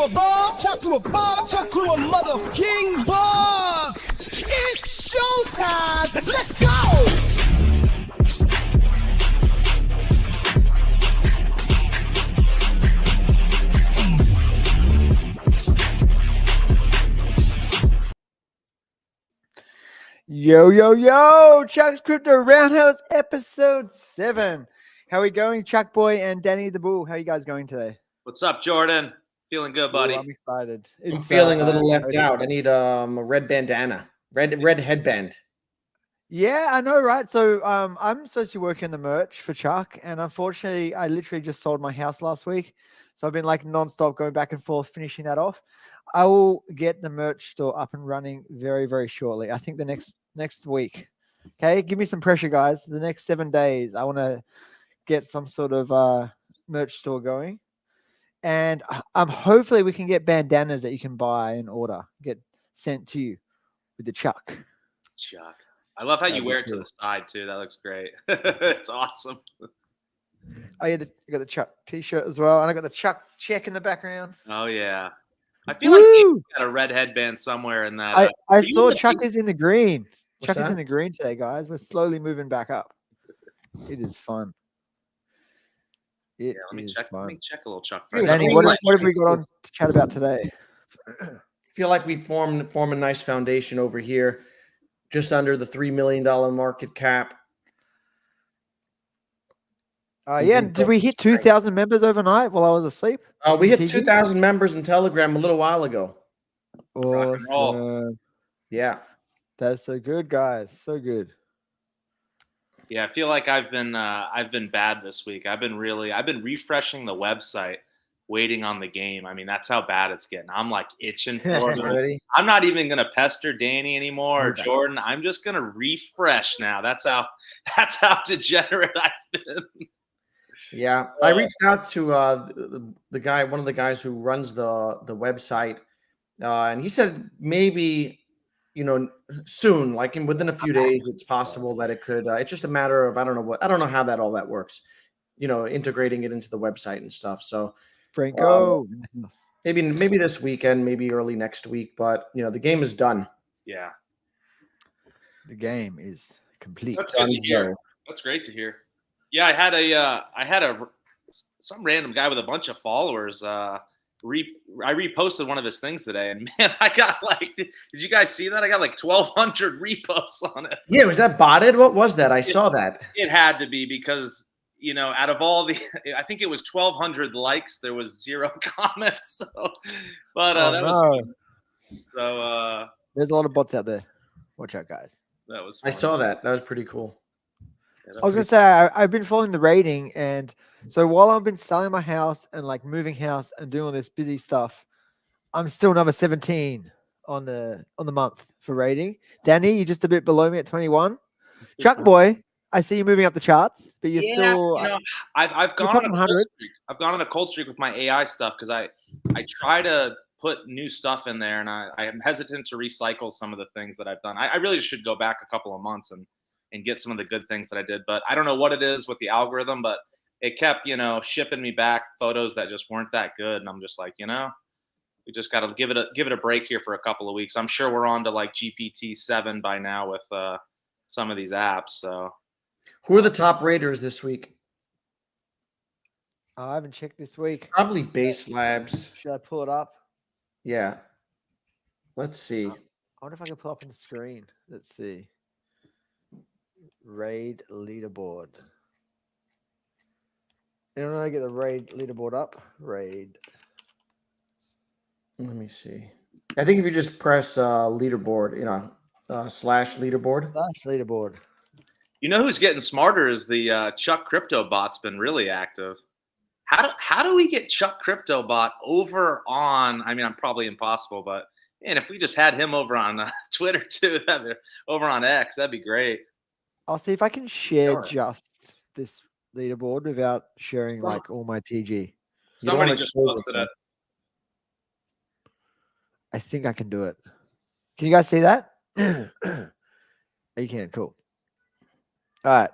a bar, chuck to a bar, chuck to a motherfucking bar. It's showtime. Let's go. Yo, Chuck's Crypto Roundhouse episode 7. How are we going, Chuckboy and Danny the Bull? How are you guys going today? What's up, Jordan? Feeling good, buddy? Ooh, I'm excited. I'm feeling a little left out. I need a red bandana, red headband. Yeah, I know, right? So I'm supposed to be working the merch for Chuck, and unfortunately, I literally just sold my house last week. So I've been like nonstop going back and forth, finishing that off. I will get the merch store up and running very, very shortly. I think the next week. Okay, give me some pressure, guys. The next 7 days, I want to get some sort of merch store going, and hopefully we can get bandanas that you can buy and order, get sent to you with the Chuck. Chuck, I love how you wear it to the side too. That looks great. It's awesome. Oh yeah, I got the Chuck T-shirt as well, and I got the Chuck check in the background. Oh yeah, I feel like you got a red headband somewhere in that. I saw Chuck is in the green. What's Chuck is that? in the green today, guys. We're slowly moving back up. It is fun. Yeah, let me check a little Chuck. Danny, what have we got on to chat about today? Feel like we form a nice foundation over here, just under the $3 million market cap. Yeah, did we hit 2,000 members overnight while I was asleep? We hit 2,000 members in Telegram a little while ago. Awesome. Yeah, that's so good, guys. So good. Yeah, I feel like I've been bad this week. I've been refreshing the website, waiting on the game. I mean, that's how bad it's getting. I'm like itching for it. I'm not even gonna pester Danny anymore or Jordan. I'm just gonna refresh now. That's how degenerate I've been. Yeah, I reached out to the guy, one of the guys who runs the website, and he said maybe, soon, like within a few days, it's possible that it could. It's just a matter of I don't know how all that works, integrating it into the website and stuff. So Franco, maybe this weekend, maybe early next week, but the game is done. Yeah, the game is complete. That's good to hear. That's great to hear. Yeah, I had some random guy with a bunch of followers. I reposted one of his things today, and man, I got did you guys see that? I got 1,200 reposts on it. Yeah, was that botted? What was that? I saw that. It had to be because out of all I think it was 1,200 likes. There was 0 comments. So, but that was fun. So there's a lot of bots out there. Watch out, guys. That was fun. I saw that. That was pretty cool. I was gonna say I've been following the rating, and so while I've been selling my house and moving house and doing all this busy stuff, I'm still number 17 on the month for rating. Danny, you're just a bit below me at 21. Chuckboy, I see you moving up the charts, but you're still. I've gone on a cold streak. I've gone on a cold streak with my AI stuff because I try to put new stuff in there, and I am hesitant to recycle some of the things that I've done. I really should go back a couple of months and get some of the good things that I did. But I don't know what it is with the algorithm, but it kept, shipping me back photos that just weren't that good. And I'm just like, we just got to give it a break here for a couple of weeks. I'm sure we're on to GPT-7 by now with some of these apps. So who are the top raters this week? I haven't checked this week. Probably Base Labs. Should I pull it up? Yeah. Let's see. I wonder if I can pull up on the screen. Let's see. Raid leaderboard. You know, I get the raid leaderboard up. Raid. Let me see. I think if you just press leaderboard, slash leaderboard. Slash leaderboard. You know who's getting smarter is the Chuck Crypto bot's been really active. How do we get Chuck Crypto bot over on? I mean, I'm probably impossible, but man, if we just had him over on Twitter too, over on X, that'd be great. I'll see if I can share just this leaderboard without sharing all my TG. Somebody just posted it. I think I can do it. Can you guys see that? You can. Cool. All right.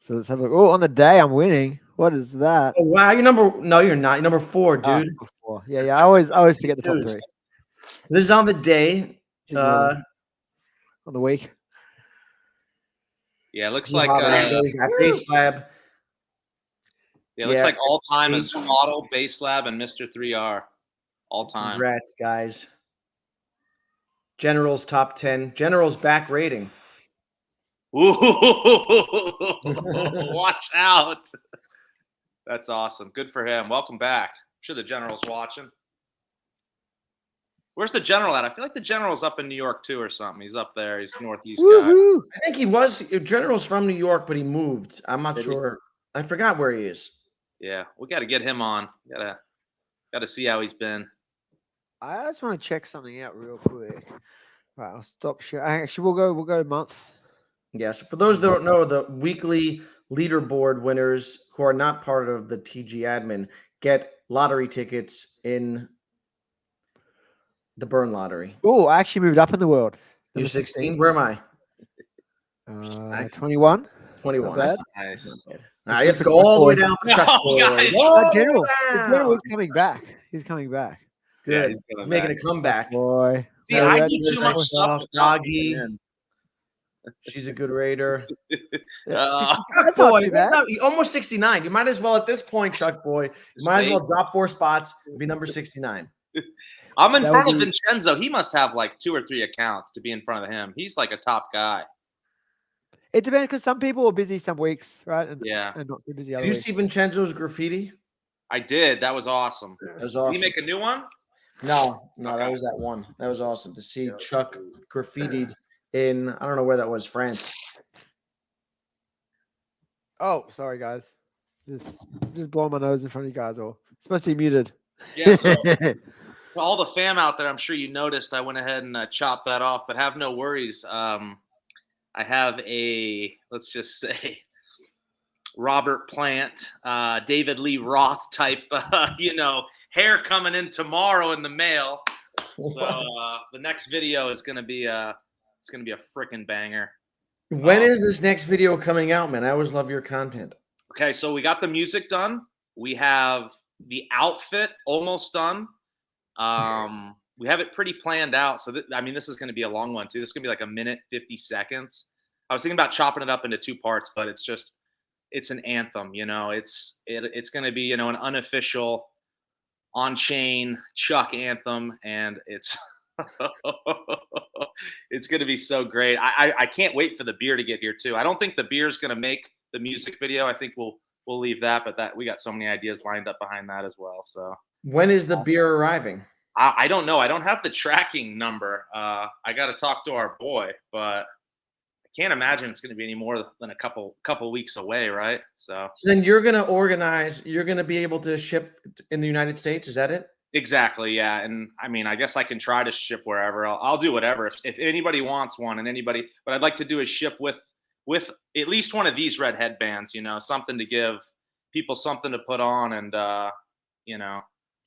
So let's have a look. Oh, on the day I'm winning. What is that? Oh, wow, you're number. No, you're not. You're number 4, dude. 4. Yeah. I always forget the top Dude. 3 This is on the day. on the week. Yeah, it looks like Bass Lab. yeah, it looks like all time is Model, Bass Lab, and Mr. 3R. All time. Congrats, guys. General's top 10. General's back rating. Ooh, watch out. That's awesome. Good for him. Welcome back. I'm sure the General's watching. Where's the General at? I feel like the General's up in New York too or something. He's up there. He's Northeast guy. I think he was. General's from New York, but he moved. I'm not sure. I forgot where he is. Yeah, we got to get him on. Got to see how he's been. I just want to check something out real quick. Right, I'll stop sharing. Actually, we'll go a month. Yes. For those that don't know, the weekly leaderboard winners who are not part of the TG admin get lottery tickets in the Burn Lottery. Oh, I actually moved up in the world. You're 16. Where am I? 21. 21. Not bad. Nice. Now you have to go all the way down for Chuckboy. guys. General is coming back. He's coming back. Good. Yeah, he's he's making a comeback. Boy. See, I do too much stuff. Doggy. She's a good raider. Uh, Chuckboy, almost 69. You might as well at this point, Chuckboy. You might as well drop 4 spots and be number 69. I'm in front of Vincenzo. He must have like 2 or 3 accounts to be in front of him. He's like a top guy. It depends because some people are busy some weeks, right? And not so busy other Did you weeks. see Vincenzo's graffiti? I did. That was awesome. That was awesome. Did he make a new one? No, Okay. that was that one. That was awesome to see Chuck graffitied in, I don't know where that was, France. Oh, sorry, guys. Just blowing my nose in front of you guys all. It's supposed to be muted. Yeah. So, to all the fam out there, I'm sure you noticed I went ahead and chopped that off, but have no worries. I have let's just say, Robert Plant, David Lee Roth type, hair coming in tomorrow in the mail. So the next video is gonna be a freaking banger. When is this next video coming out, man? I always love your content. Okay, so we got the music done. We have the outfit almost done. We have it pretty planned out. So this is going to be a long one too. This is going to be like 1 minute 50 seconds. I was thinking about chopping it up into 2 parts, but it's an anthem. It's going to be an unofficial on-chain Chuck anthem, and it's it's going to be so great. I can't wait for the beer to get here too. I don't think the beer is going to make the music video. I think we'll leave that, but we got so many ideas lined up behind that as well. So when is the beer arriving? I don't know. I don't have the tracking number. I got to talk to our boy, but I can't imagine it's going to be any more than a couple weeks away, right? So then you're going to organize. You're going to be able to ship in the United States. Is that it? Exactly. Yeah. And I guess I can try to ship wherever. I'll do whatever. If anybody wants one, and anybody, what I'd like to do is ship with at least one of these red headbands. Something to give people something to put on, and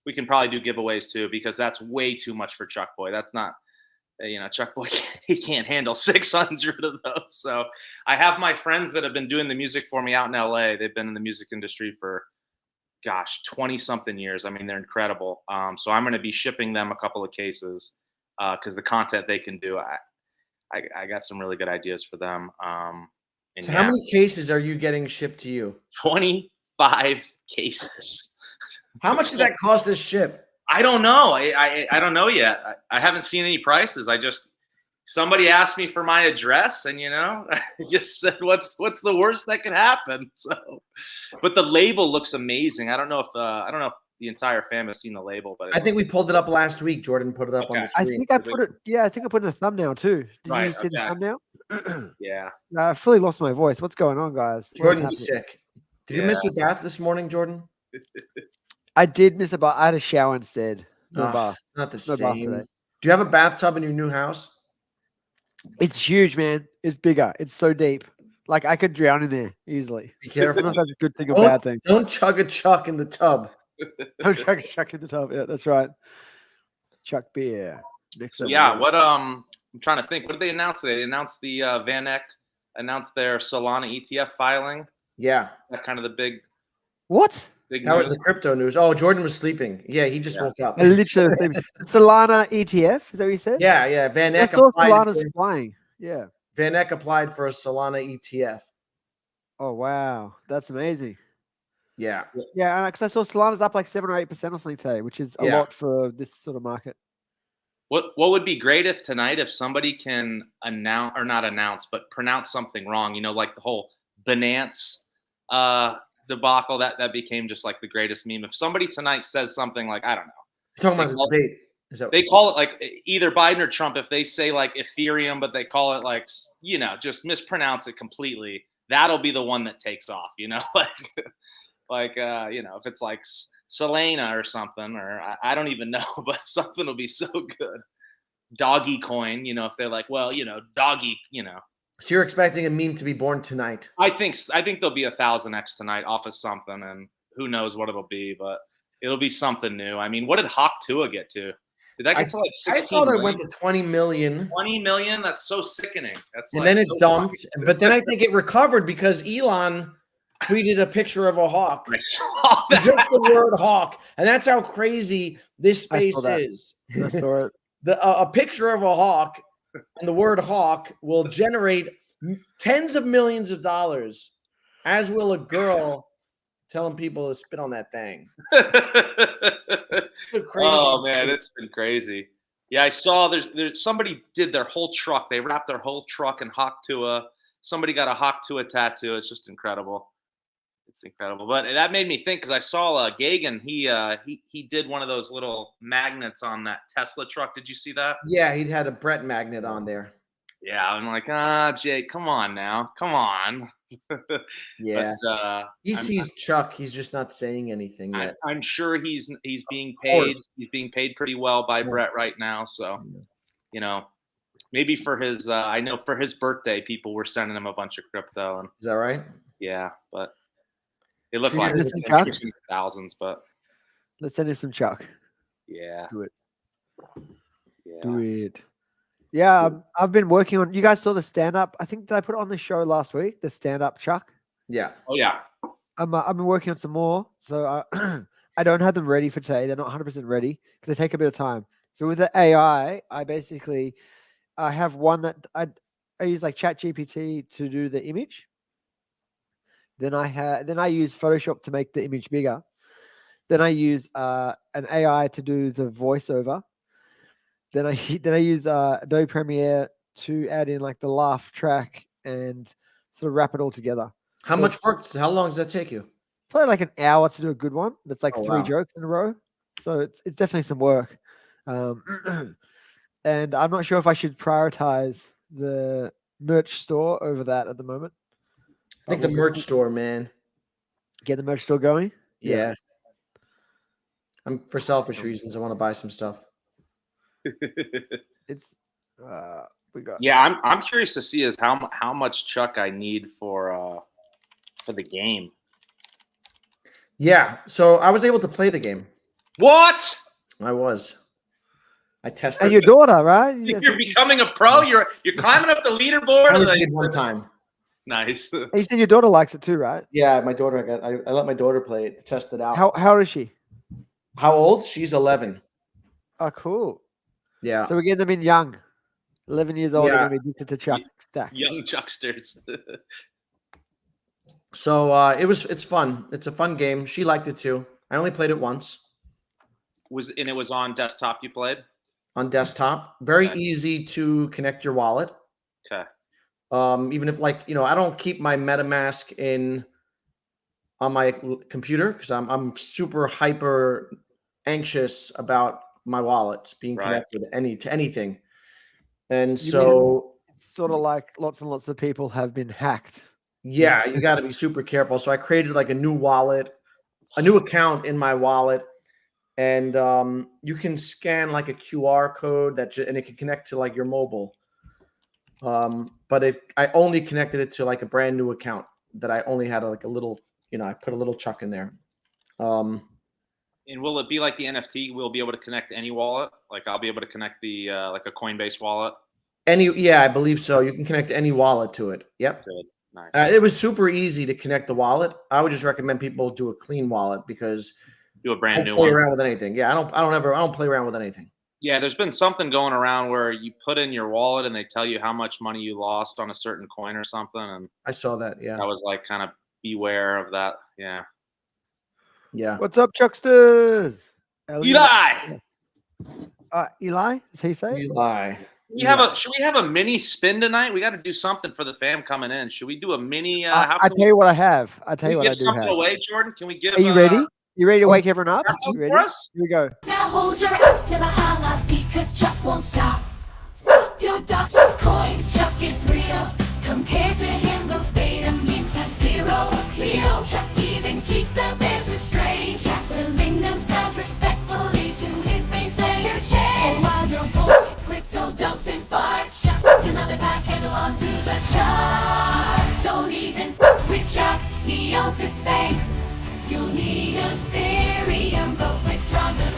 we can probably do giveaways too, because that's way too much for Chuckboy. That's not, Chuckboy, he can't handle 600 of those. So I have my friends that have been doing the music for me out in LA. They've been in the music industry for, 20 something years. They're incredible. So I'm going to be shipping them a couple of cases because the content they can do, I got some really good ideas for them. So how many cases are you getting shipped to you? 25 cases. How much did that cost to ship? I don't know. I don't know yet. I haven't seen any prices. Somebody asked me for my address, and I just said, "What's the worst that could happen?" So, but the label looks amazing. I don't know if the entire fam has seen the label, but I think we pulled it up last week. Jordan put it up on the screen. I think I put it. Yeah, I think I put it in the thumbnail too. Did you see the thumbnail? Yeah. I fully lost my voice. What's going on, guys? Jordan's sick. Did you miss your bath this morning, Jordan? I did miss a bath. I had a shower instead. No Oh, bath. it's not the No bath same. today. Do you have a bathtub in your new house? It's huge, man. It's bigger. It's so deep. Like I could drown in there easily. Be I careful. don't know if that's a good thing or bad thing. Don't chug a chuck in the tub. Don't chuck in the tub. Yeah, that's right. Chuck beer. Next up. Yeah. What I'm trying to think. What did they announce today? They announced the Van Eck announced their Solana ETF filing. Yeah. That kind of the big. What? Big That was news. the crypto news. Oh, Jordan was sleeping. Yeah, he just Yeah. woke up. I literally was thinking, Solana ETF. Is that what you said? Yeah. Van I Eck saw applied. Solana's flying. Yeah. Van Eck applied for a Solana ETF. Oh wow, that's amazing. Yeah. Yeah, because I saw Solana's up like 7 or 8% or something today, which is a Yeah. lot for this sort of market. What would be great if tonight, if somebody can announce or not announce, but pronounce something wrong, you know, like the whole Binance debacle that became just like the greatest meme. If somebody tonight says something like, I don't know, You're talking They about call- the debate. Is that they call it like either Biden or Trump. If they say like Ethereum, but they call it like, you know, just mispronounce it completely, that'll be the one that takes off, you know, like you know, if it's like Selena or something, or I don't even know, but something will be so good. Doggy coin, you know, if they're like, well, you know, doggy, you know. so you're expecting a meme to be born tonight? I think there'll be 1,000x tonight off of something, and who knows what it'll be, but it'll be something new. I mean, what did Hawk Tua get to? Did that get to like 16 I saw that it million? went to 20 million. 20 million? That's so sickening. That's And like then it so dumped. fucking- But then I think it recovered because Elon tweeted a picture of a hawk. I saw that. Just the word hawk. And that's how crazy this I saw space that. is. I saw it. A picture of a hawk and the word hawk will generate tens of millions of dollars, as will a girl telling people to spit on that thing. Oh man, it's been crazy. Yeah, I saw there's somebody did their whole truck. They wrapped their whole truck in Hawk Tua. Somebody got a Hawk Tua tattoo. It's just incredible. It's incredible. But that made me think because I saw Gagan. He did one of those little magnets on that Tesla truck. Did you see that? Yeah, he had a Brett magnet on there. Yeah, I'm like, Jake, come on now, come on. Yeah. But, He I'm- sees Chuck. He's just not saying anything yet. I'm sure he's being Of paid. course. He's being paid pretty well by Yeah. Brett right now. So, Yeah. you know, maybe for his, I know for his birthday, people were sending him a bunch of crypto, and Is that right? yeah, but it looked Can you like listen, it's Chuck? in thousands. But Let's send him some Chuck. yeah, Do it. yeah. Do it. Yeah, I've been working on. You guys saw the stand up? I think did I put it on the show last week? The stand up Chuck. Yeah. Oh yeah. I've been working on some more, so I don't have them ready for today. They're not 100% ready because they take a bit of time. So with the AI, I have one that I use like ChatGPT to do the image. Then I use Photoshop to make the image bigger. Then I use an AI to do the voiceover. Then I use Adobe Premiere to add in like the laugh track and sort of wrap it all together. How So much work? How long does that take you? Probably like an hour to do a good one. That's like Oh, 3 wow. jokes in a row. So it's definitely some work. And I'm not sure if I should prioritize the merch store over that at the moment. I think the merch store, man. Get the merch store going. Yeah. I'm for selfish reasons. I want to buy some stuff. It's we got Yeah, I'm curious to see is how much Chuck I need for the game. Yeah. So I was able to play the game. What? I tested. and your daughter, right? You're becoming a pro. You're climbing up the I leaderboard. only Like, did one time. nice. You said your daughter likes it too, right? Yeah, my daughter. I let my daughter play it to test it out. How old is she? How old? She's 11. Oh, cool. Yeah. So we're getting them in young. 11 years old, they're Yeah. going to be addicted to Chuck Stack. Young Chucksters. So it's fun. It's a fun game. She liked it too. I only played it once It was on desktop you played? on desktop. Very Okay. easy to connect your wallet. Okay. Even if I don't keep my MetaMask on my computer because I'm super hyper anxious about my wallets being Right. connected to anything. And You so It's sort of like lots and lots of people have been hacked. yeah, you got to be super careful. So I created like a new wallet, a new account in my wallet, and you can scan like a QR code and it can connect to like your mobile. But I only connected it to like a brand new account that I only had like a little, I put a little Chuck in there. And will it be like the NFT? We'll be able to connect any wallet. Like I'll be able to connect the like a Coinbase wallet. Yeah, I believe so. You can connect any wallet to it. Yep. Good. Nice. It was super easy to connect the wallet. I would just recommend people do a clean wallet because Do a brand new don't play one. around with anything. Yeah, I don't play around with anything. Yeah, there's been something going around where you put in your wallet and they tell you how much money you lost on a certain coin or something, and I saw that. Yeah, I was like, kind of beware of that. Yeah. yeah. What's up, Chucksters? Eli, Eli, does he say? Eli. should we have a mini spin tonight? We got to do something for the fam coming in. Should we do a mini? I tell you what I have. I tell can you we what I give do something have. away, Jordan? Can we give? Are you ready? You ready to wake everyone up? something You ready? for us? Here we go. Now hold your ass till I holla because Chuck won't stop. Fuck your Dr. Coins, Chuck is real. Compared to him, those beta mutants have zero appeal. Chuck even keeps the bears restrained. Chuck willing themselves respectfully to his base layer chain. And while you're bored, crypto dumps and farts, Chuck puts another back handle onto the chart. Don't even fuck with Chuck, he owns the space. You'll need Ethereum, but withdrawn to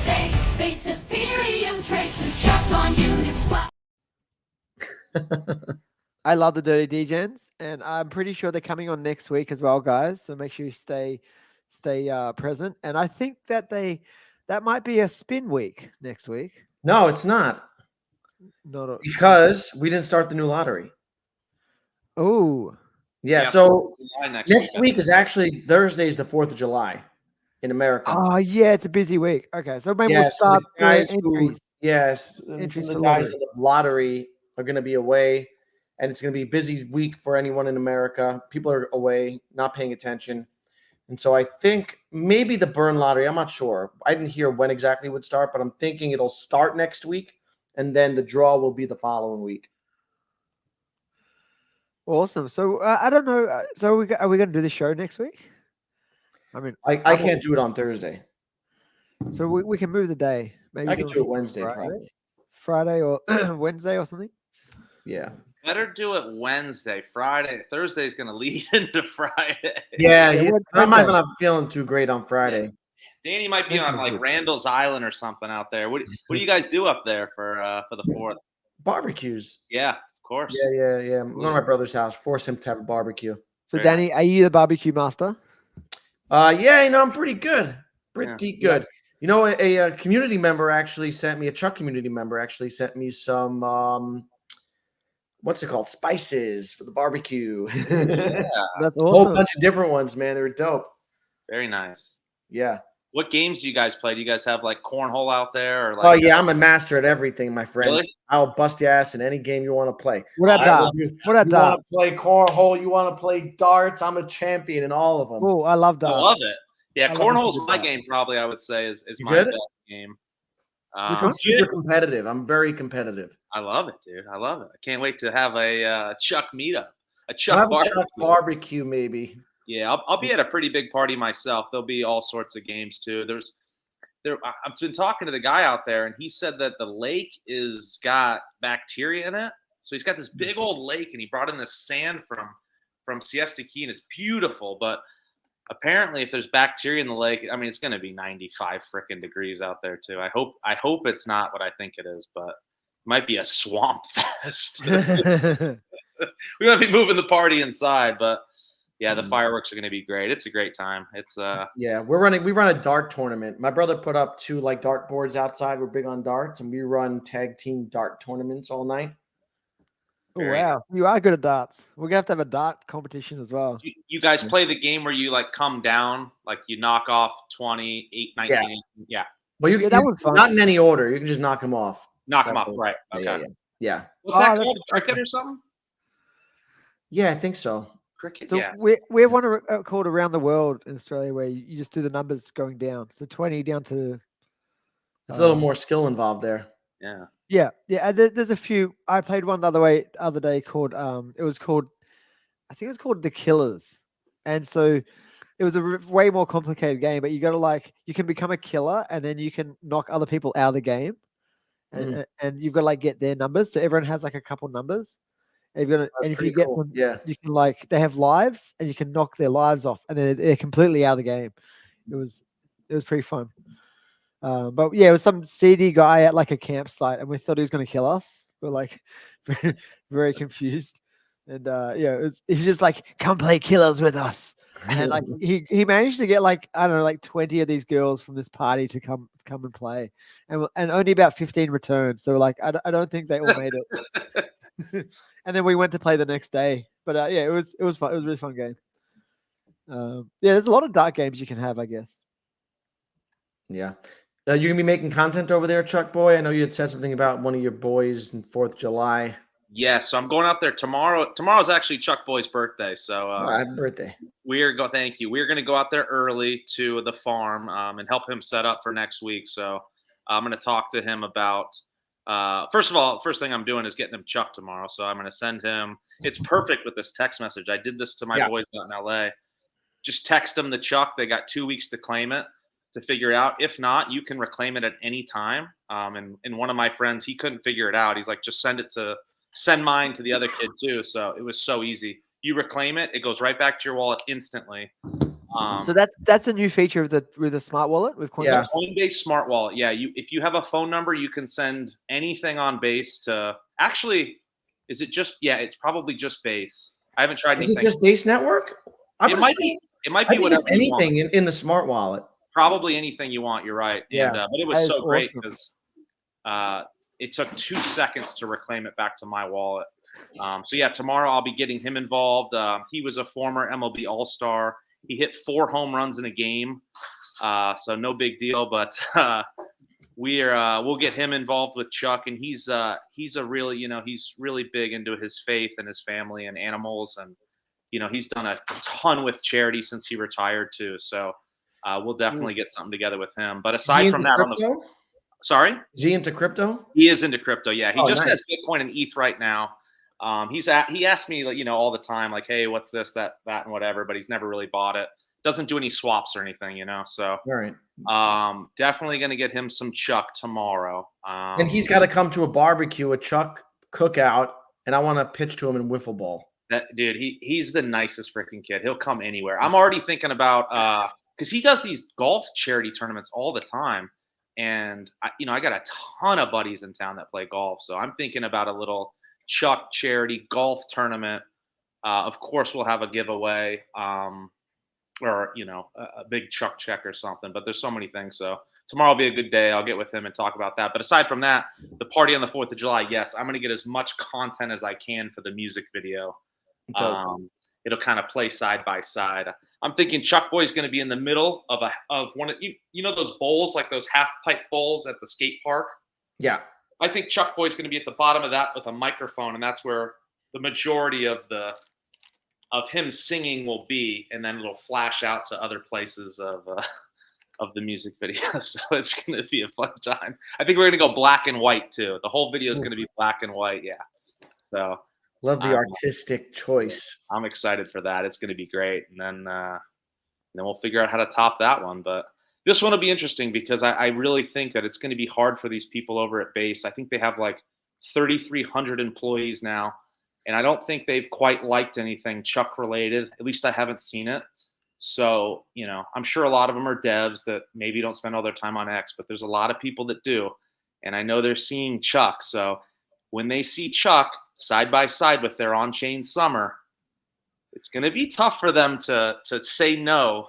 base Ethereum trace to Chuck on Uniswap. I love the Dirty Degens, and I'm pretty sure they're coming on next week as well, guys. So make sure you stay present. And I think that might be a spin week next week. No, it's not because we didn't start the new lottery. Oh, Yeah, Yeah, so next next week is actually Thursday is the 4th of July in America. oh yeah, it's a busy week. Okay, so maybe Yeah, we'll so start the guys who- entries. Yes, and Entries some of to the guys lottery. in the lottery are going to be away, and it's going to be a busy week for anyone in America. People are away, not paying attention, and so I think maybe the burn lottery. I'm not sure. I didn't hear when exactly it would start, but I'm thinking it'll start next week, and then the draw will be the following week. Awesome. So I don't know. So are we going to do the show next week? I mean, I can't do it on Thursday. so we can move the day. Maybe I can do it Wednesday, Friday? probably. Friday or Wednesday or something. Yeah. Better do it Wednesday. Friday, Thursday's going to lead into Friday. Yeah, Yeah, I'm not Wednesday. not feeling too great on Friday. Danny might be on like Randall's Island or something out there. What do you guys do up there for the 4th? Barbecues. Yeah, of course. Yeah. I'm going to my brother's house. Force him to have a barbecue. So Very Danny, are you the barbecue master? Yeah, I'm pretty good. Pretty Yeah. good. You know, a community member actually sent me, a Chuck community member actually sent me some, what's it called? Spices for the barbecue. Yeah, That's A whole awesome. bunch of different ones, man. They were dope. very nice. Yeah. What games do you guys play? Do you guys have like cornhole out there or like? Oh, yeah. I'm a master at everything, my friend. Really? I'll bust your ass in any game you want to play. What about I will darts? do- What about You want darts? to play cornhole? You want to play darts? I'm a champion in all of them. Oh, I love I darts. love it. Yeah, I love cornhole's it. my game. Probably, I would say is You my good? best game. Which I'm one? super competitive. I'm very competitive. I love it, dude. I love it. I can't wait to have a Chuck meetup, a I'll Chuck have a barbecue. Chuck barbecue, maybe. Yeah, I'll be at a pretty big party myself. There'll be all sorts of games too. I've been talking to the guy out there, and he said that the lake is got bacteria in it. So he's got this big old lake, and he brought in this sand from Siesta Key, and it's beautiful. But apparently, if there's bacteria in the lake, I mean, it's going to be 95 freaking degrees out there too. I hope it's not what I think it is, but it might be a swamp fest. We're going to be moving the party inside, but yeah, the fireworks are going to be great. It's a great time. It's Yeah, we run a dart tournament. My brother put up 2 like dart boards outside. We're big on darts, and we run tag team dart tournaments all night. Oh, wow, you are good at darts. We're gonna have to have a dart competition as well. you guys play the game where you like come down, like you knock off 20, 8, 19. Yeah. Well, Yeah, that was fun. not in any order. You can just knock them off. Knock them That's off. it. Right. Okay. Yeah. What's Oh, that that's called? a- Cricket or something? Yeah, I think so. Cricket. So Yeah. we have one called Around the World in Australia where you just do the numbers going down. So 20 down to It's a little more skill involved there. Yeah. yeah. And there's a few. I played one the other day called it was called I think it was called The Killers, and so it was a way more complicated game. But you got to you can become a killer, and then you can knock other people out of the game, and you've got to get their numbers. So everyone has a couple numbers. And you've got to, and if you pretty get cool. them, Yeah. you can they have lives, and you can knock their lives off, and then they're completely out of the game. It was pretty fun. But yeah, it was some seedy guy at a campsite, and we thought he was going to kill us. We're very, very confused. And he's just like, come play killers with us. And like he managed to get like, I don't know, like 20 of these girls from this party to come and play, and only about 15 returned. So like I don't think they all made it. And then we went to play the next day. But it was fun. It was a really fun game. There's a lot of dark games you can have, I guess. Yeah. You're gonna be making content over there, Chuckboy. I know you had said something about one of your boys in 4th of July. Yeah, so I'm going out there tomorrow. Tomorrow's actually Chuckboy's birthday, so Happy birthday. Thank you. We're going to go out there early to the farm and help him set up for next week. So I'm going to talk to him about. First of all, first thing I'm doing is getting him Chuck tomorrow. So I'm going to send him. It's perfect with this text message. I did this to my boys out in LA. Just text them the Chuck. They got 2 weeks to claim it, to figure it out. If not, you can reclaim it at any time. And one of my friends, he couldn't figure it out. He's like, just send mine to the other kid too. So it was so easy. You reclaim it, it goes right back to your wallet instantly. So that's a new feature with the smart wallet with Coinbase. Yeah. Coinbase Smart Wallet. Yeah, if you have a phone number, you can send anything on Base to. Actually, is it just? Yeah, it's probably just Base. I haven't tried anything. Is it just Base Network? It might be. It might I be think whatever it's anything in the smart wallet. Probably anything you want. You're right. Yeah. And, but it was so great awesome. because it took 2 seconds to reclaim it back to my wallet. So yeah, tomorrow I'll be getting him involved. He was a former MLB All-Star. He hit 4 home runs in a game, so no big deal. But we'll get him involved with Chuck, and he's a really he's really big into his faith and his family and animals, and he's done a ton with charity since he retired too. So we'll definitely get something together with him. But aside from that, sorry, is he into crypto? He is into crypto. Yeah, he just nice. has Bitcoin and ETH right now. He asked me, all the time, like, hey, what's this, that, and whatever, but he's never really bought it. Doesn't do any swaps or anything, So, All right. Definitely going to get him some Chuck tomorrow. And he's got to come to a barbecue, a Chuck cookout, and I want to pitch to him in wiffle ball. That dude, he's the nicest freaking kid. He'll come anywhere. I'm already thinking about because he does these golf charity tournaments all the time, and I got a ton of buddies in town that play golf, so I'm thinking about a little Chuck charity golf tournament. Of course, we'll have a giveaway, or a big Chuck check or something. But there's so many things. So tomorrow will be a good day. I'll get with him and talk about that. But aside from that, the party on the 4th of July, yes, I'm going to get as much content as I can for the music video. It'll kind of play side by side. I'm thinking Chuckboy is going to be in the middle of one of those bowls, like those half pipe bowls at the skate park. Yeah. I think Chuckboy is going to be at the bottom of that with a microphone, and that's where the majority of him singing will be, and then it'll flash out to other places of the music video. So it's going to be a fun time. I think we're going to go black and white too. The whole video is going to be black and white. Yeah. So love the artistic choice. I'm excited for that. It's going to be great, and then we'll figure out how to top that one. But this one will be interesting because I really think that it's going to be hard for these people over at Base. I think they have like 3,300 employees now, and I don't think they've quite liked anything Chuck related. At least I haven't seen it. So, I'm sure a lot of them are devs that maybe don't spend all their time on X, but there's a lot of people that do. And I know they're seeing Chuck. So when they see Chuck side by side with their on-chain Summer, it's going to be tough for them to say no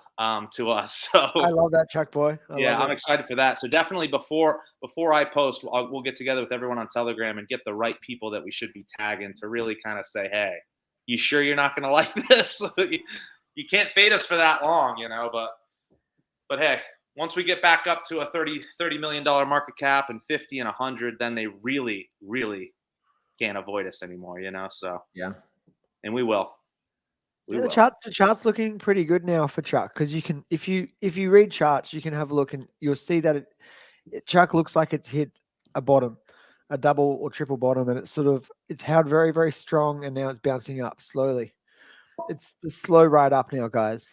to us. So I love that, Chuckboy. I'm excited for that. So definitely before I post, we'll get together with everyone on Telegram and get the right people that we should be tagging to really kind of say, hey, you sure you're not going to like this? You can't fade us for that long, but hey, once we get back up to a $30 million market cap and 50 and 100, then they really, really can't avoid us anymore, So yeah, and we will. The chart's looking pretty good now for Chuck, because you can, if you read charts, you can have a look and you'll see that Chuck looks like it's hit a bottom, a double or triple bottom, and it's held very, very strong, and now it's bouncing up slowly. It's the slow ride up now, guys.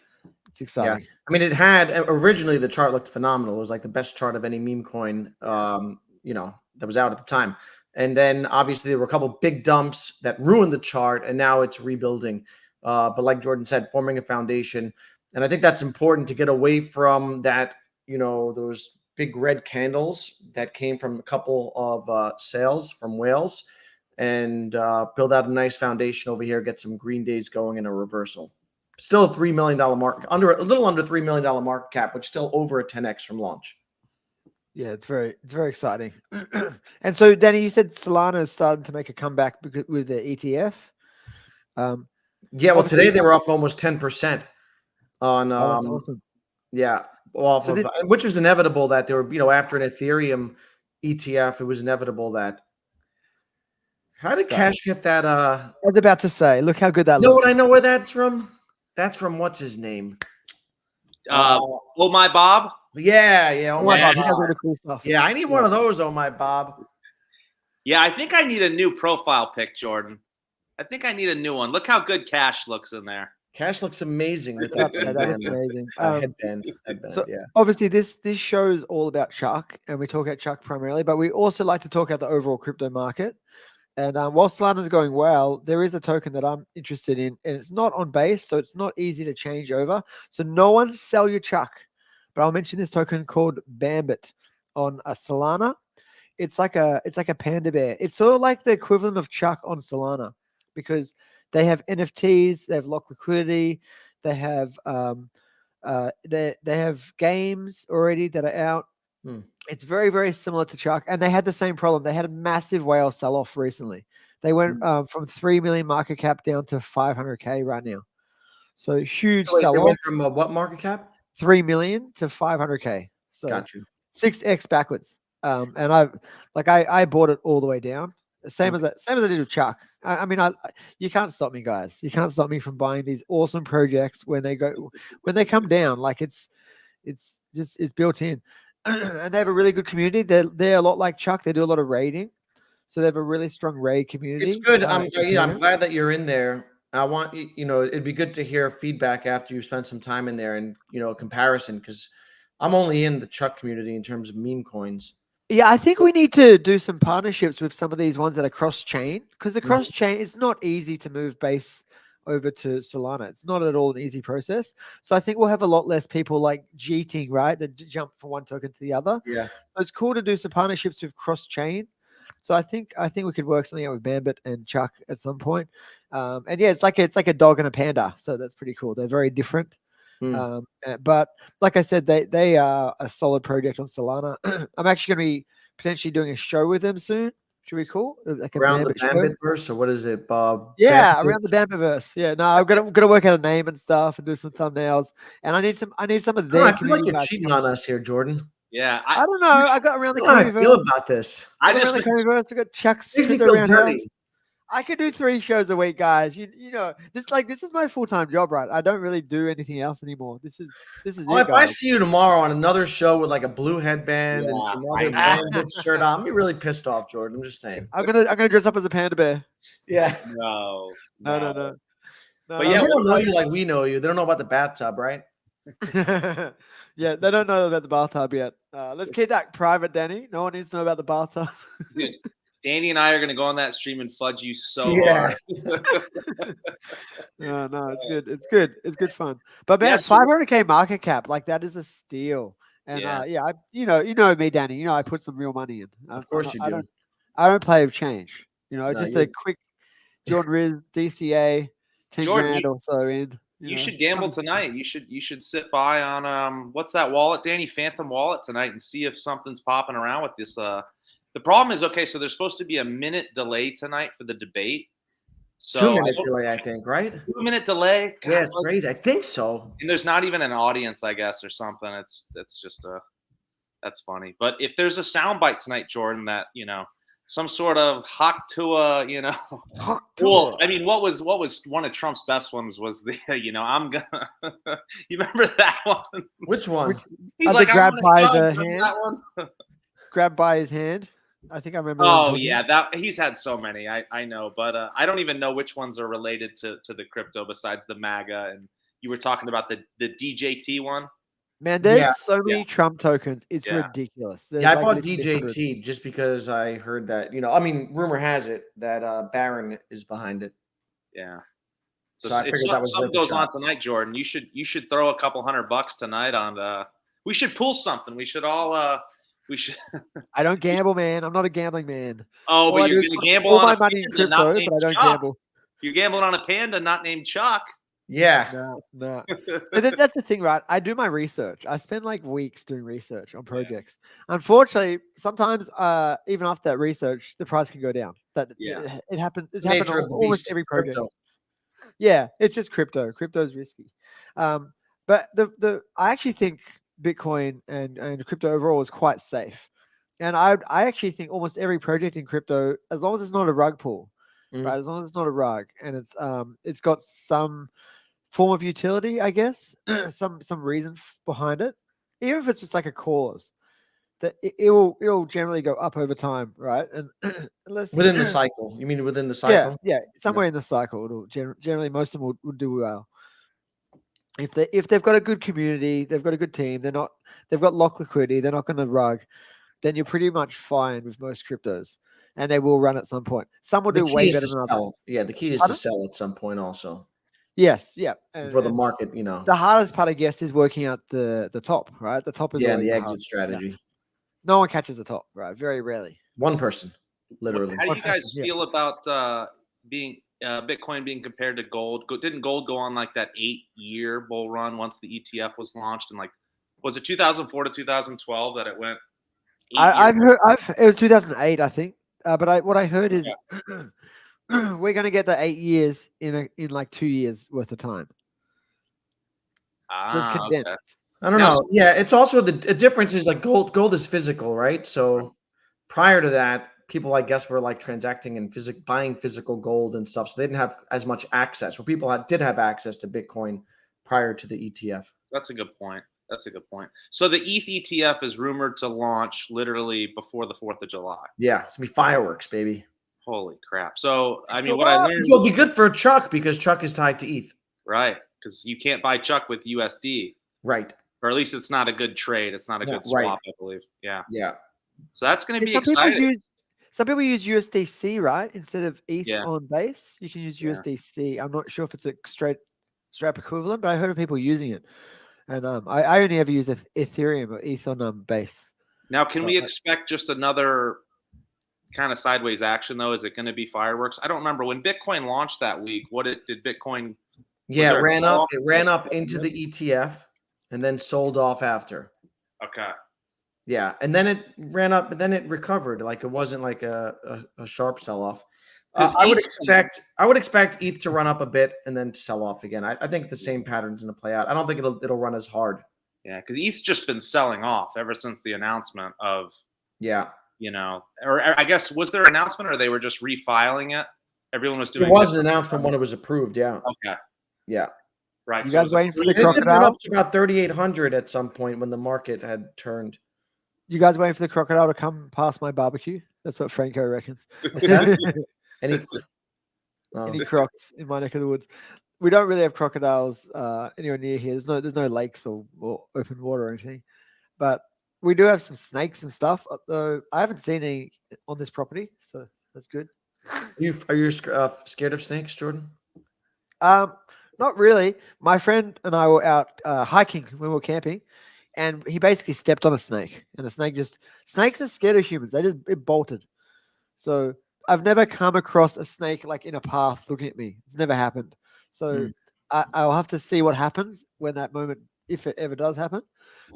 It's exciting. Yeah. I mean, it had originally the chart looked phenomenal. It was like the best chart of any meme coin, that was out at the time. And then obviously there were a couple big dumps that ruined the chart, and now it's rebuilding. But like Jordan said, forming a foundation. And I think that's important to get away from that, those big red candles that came from a couple of sales from whales. and build out a nice foundation over here. Get some green days going in a reversal. Still a $3 million market, a little under $3 million market cap, which still over a 10x from launch. Yeah, it's very exciting. And so, Danny, you said Solana is starting to make a comeback with the ETF. Yeah, well, Obviously- today they were up almost 10% on. Oh, that's awesome. Yeah, off So of, which was inevitable that they were, after an Ethereum ETF, it was inevitable that. How did Cash get that? I was about to say, look how good that You know looks. what? I know where that's from. That's from what's his name? Oh my Bob. Yeah. Oh my He God. does all the cool stuff. Yeah, I need one of those. Oh my Bob. Yeah, I think I need a new profile pic, Jordan. I think I need a new one. Look how good Cash looks in there. Cash looks amazing with That that is amazing. headband. So Yeah. obviously this show is all about Chuck, and we talk about Chuck primarily, but we also like to talk about the overall crypto market. And while Solana is going well, there is a token that I'm interested in, and it's not on base, so it's not easy to change over. So no one sell your Chuck, but I'll mention this token called Bambit on a Solana. It's like a panda bear. It's sort of like the equivalent of Chuck on Solana because they have NFTs, they have locked liquidity, they have they have games already that are out. It's very, very similar to Chuck, and they had the same problem. They had a massive whale sell-off recently. They went from 3 million market cap down to 500K right now. So huge So wait, they sell-off. went from what market cap? 3 million to 500K. So Got you. 6x backwards. And I bought it all the way down. Same as I did with Chuck. I mean, you can't stop me, guys. You can't stop me from buying these awesome projects when they come down. Like it's built in. And they have a really good community. They're a lot like Chuck. They do a lot of raiding, so they have a really strong raid community. It's good. I'm glad that you're in there. I want it'd be good to hear feedback after you spend some time in there and a comparison because I'm only in the Chuck community in terms of meme coins. Yeah, I think we need to do some partnerships with some of these ones that are cross chain because the cross chain is not easy to move base over to Solana. It's not at all an easy process. So I think we'll have a lot less people like cheating, right? That jump from one token to the other. Yeah. So it's cool to do some partnerships with cross chain. So I think we could work something out with Bambit and Chuck at some point. And yeah, it's like a dog and a panda. So that's pretty cool. They're very different. But like I said, they are a solid project on Solana. I'm actually going to be potentially doing a show with them soon. Should be cool. Like around the Bambitverse, or what is it, Bob? Yeah, Bambit's? Around the Bambitverse. Yeah, no, I'm gonna work out a name and stuff and do some thumbnails. And I need some of their. I feel like you're cheating on us here, Jordan. Yeah, I don't know. I got around the How do I feel Comiiverse. about this? I got around the Comiiverse. We got Chuck's. Makes me feel dirty. I could do 3 shows a week, guys. You know, this is my full-time job, right? I don't really do anything else anymore. This is Well, it, if guys. I see you tomorrow on another show with like a blue headband and some other Bambit shirt on, I'm be really pissed off, Jordan. I'm just saying. I'm gonna dress up as a panda bear. Yeah. No. No. But yeah, they don't know you like we know you. They don't know about the bathtub, right? Yeah, they don't know about the bathtub yet. Let's keep that private, Danny. No one needs to know about the bathtub. Dude, Danny and I are gonna go on that stream and fudge you so Yeah. hard. No, it's good. It's good. It's good fun. But man, Yeah, so- 500K market cap, like that is a steal. And Yeah. you know me, Danny. You know I put some real money in. Of course you do. I don't play with change. No, just you- a quick Jordan Riz DCA, 10 Jordan, grand or so in. You should gamble tonight. You should sit by on what's that wallet, Danny? Phantom Wallet tonight and see if something's popping around with this. The problem is, okay, so there's supposed to be a minute delay tonight for the debate. So 2-minute delay, I think, right? 2-minute delay. God, Yeah, it's crazy. I think so. And there's not even an audience, I guess, or something. That's just that's funny. But if there's a soundbite tonight, Jordan, that some sort of Haktua, well, I mean, what was one of Trump's best ones was the I'm gonna. You remember that one? Which one? He's the grab I'm by gonna the go. hand? That one? Grab by his hand. I think I remember. Oh yeah, that he's had so many. I know, but I don't even know which ones are related to the crypto besides the MAGA. And you were talking about the DJT one. Man, there's so many Trump tokens. It's ridiculous. There's I like bought literally DJT hundreds. just because I heard that. I mean, rumor has it that Barron is behind it. Yeah. So I if figured that was something worth a goes on shot. tonight, Jordan, you should throw a couple $100 tonight on. We should pull something. We should all We should. I don't gamble, man. I'm not a gambling man. Oh, All but I you're do is gonna put gamble all on my a money in panda not crypto, named but I don't Chuck. gamble. You're gambling on a panda not named Chuck. Yeah. No. But that's the thing, right? I do my research. I spend like weeks doing research on projects. Unfortunately, sometimes even after that research, the price can go down. Yeah. It happens. It's The happened nature on of the almost beast, every project. crypto. Yeah, it's just crypto. Crypto's risky. But I actually think Bitcoin and crypto overall is quite safe. And I actually think almost every project in crypto, as long as it's not a rug pull, right? As long as it's not a rug and it's got some form of utility, I guess, some reason behind it, even if it's just like a cause, that it'll generally go up over time, right? And unless Within the cycle. You mean within the cycle? yeah, somewhere in the cycle, it'll generally most of them will do well. If they've got a good community, they've got a good team, they've got lock liquidity, they're not going to rug, then you're pretty much fine with most cryptos, and they will run at some point. Some will The do key way is better to than others. sell. Yeah, the key is Pardon? to sell at some point also. Yes, yeah. Before the And market, you know. the hardest part, I guess, is working out the top, right? The top is Yeah, always the the exit hardest. strategy. Yeah. No one catches the top, right? Very rarely. One person, literally. How do you guys Yeah. feel about being Bitcoin being compared to gold? Didn't gold go on like that 8-year bull run once the ETF was launched? And like, was it 2004 to 2012 that it went? I've heard. It was 2008, I think. But what I heard is we're going to get the 8 years in like 2 years worth of time. So it's Okay. condensed. I don't Now- know. Yeah, it's also the difference is like gold is physical, right? So prior to that, people I guess were like transacting and buying physical gold and stuff. So they didn't have as much access. Well, people did have access to Bitcoin prior to the ETF. That's a good point. That's a good point. So the ETH ETF is rumored to launch literally before the 4th of July. Yeah, it's gonna be fireworks, baby. Holy crap. So, I mean, what I learned, Which will be good for Chuck because Chuck is tied to ETH. right, because you can't buy Chuck with USD, Right. or at least it's not a good trade. It's not a good right. swap, I believe. Yeah. Yeah. So that's going to be Some people exciting. some people use USDC, right? Instead of ETH Yeah. on base, you can use Yeah. USDC. I'm not sure if it's a straight equivalent, but I heard of people using it. And I only ever use Ethereum or ETH on base. Now, can we expect just another kind of sideways action, though? Is it going to be fireworks? I don't remember when Bitcoin launched that week. Did Bitcoin? Yeah, there it ran a up. sell-off? It ran up into the ETF and then sold off after. Okay. Yeah, and then it ran up, and then it recovered. Like it wasn't like a sharp sell off. 'Cause I would ETH expect ETH to run up a bit and then sell off again. I think the same pattern's going to play out. I don't think it'll run as hard. Yeah, because ETH's just been selling off ever since the announcement of, Yeah, or I guess, was there an announcement or they were just refiling it? Everyone was doing there was it. an announcement when it was approved. Yeah, Okay. yeah. Right. You so it guys was waiting for the approved. It did run crocodile? up to about 3,800 at some point when the market had turned. You guys waiting for the crocodile to come past my barbecue? That's what Franco reckons. Any Any crocs in my neck of the woods? We don't really have crocodiles anywhere near here. There's no lakes or open water or anything, but we do have some snakes and stuff. Though I haven't seen any on this property, so that's good. Are you scared of snakes, Jordan? Not really. My friend and I were out hiking when we were camping, and he basically stepped on a snake, and the snakes are scared of humans. It bolted. So I've never come across a snake like in a path looking at me. It's never happened. So I'll have to see what happens when that moment, if it ever does happen.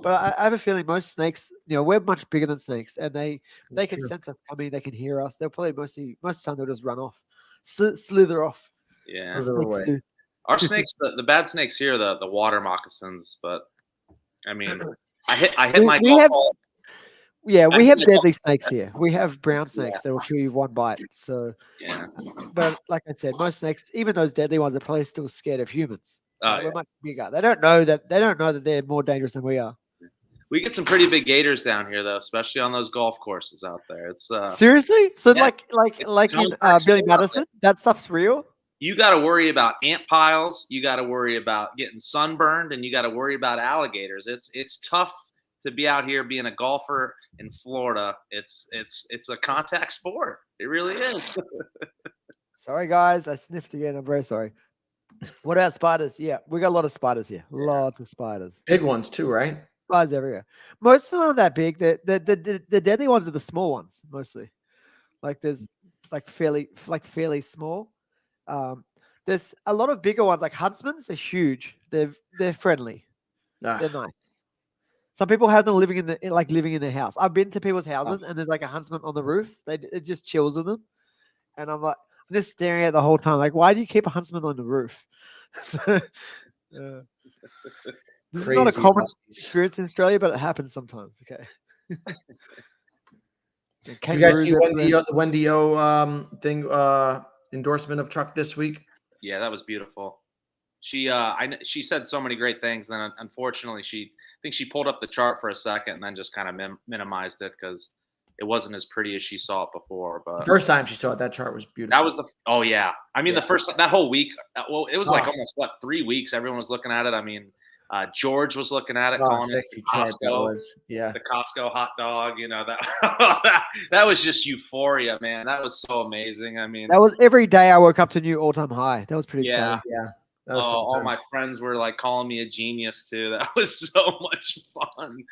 But I have a feeling most snakes, we're much bigger than snakes, and they can sense us coming. They can hear us. They'll probably most of the time they'll just run off, slither off. Yeah. Slither Snakes away. do. Our snakes, the bad snakes here, the water moccasins. But I mean, I hit my We golf have- ball. Yeah, we I have think- deadly snakes here. We have brown snakes that will kill you one bite. So, Yeah. but like I said, most snakes, even those deadly ones, are probably still scared of humans. Oh, Like, yeah. we're much bigger. They don't know that they're more dangerous than we are. We get some pretty big gators down here, though, especially on those golf courses out there. It's Seriously? So yeah. like in complex Billy stuff out Madison, that stuff's real. you got to worry about ant piles. You got to worry about getting sunburned, and you got to worry about alligators. It's tough to be out here being a golfer in Florida. It's a contact sport. It really is. Sorry, guys, I sniffed again. I'm very sorry. What about spiders? Yeah, we got a lot of spiders here. Lots of spiders. Big ones too, right? spiders everywhere. Most of them aren't that big. The deadly ones are the small ones mostly. Like there's fairly small. There's a lot of bigger ones like huntsmans. They're huge. They're friendly. Ah, They're nice. Some people have them living living in their house. I've been to people's houses and there's like a huntsman on the roof. It just chills with them, and I'm just staring at it the whole time. Like, why do you keep a huntsman on the roof? This is not a crazy common huskies. experience in Australia, but it happens sometimes. Okay. Did you guys see the Wendy O thing endorsement of Chuck this week? Yeah, that was beautiful. She she said so many great things. Then unfortunately, I think she pulled up the chart for a second and then just kind of minimized it because it wasn't as pretty as she saw it before. But The first time she saw it, that chart was beautiful. that was the first that whole week. Well, it was like almost 3 weeks. Everyone was looking at it. I mean, George was looking at it, calling it sexy Chad, that Costco, was, yeah. the Costco hot dog. You know that that was just euphoria, man. That was so amazing. I mean, that was every day I woke up to a new all-time high. That was pretty yeah. exciting. Yeah. That was fun all times. my friends were like calling me a genius too. That was so much fun.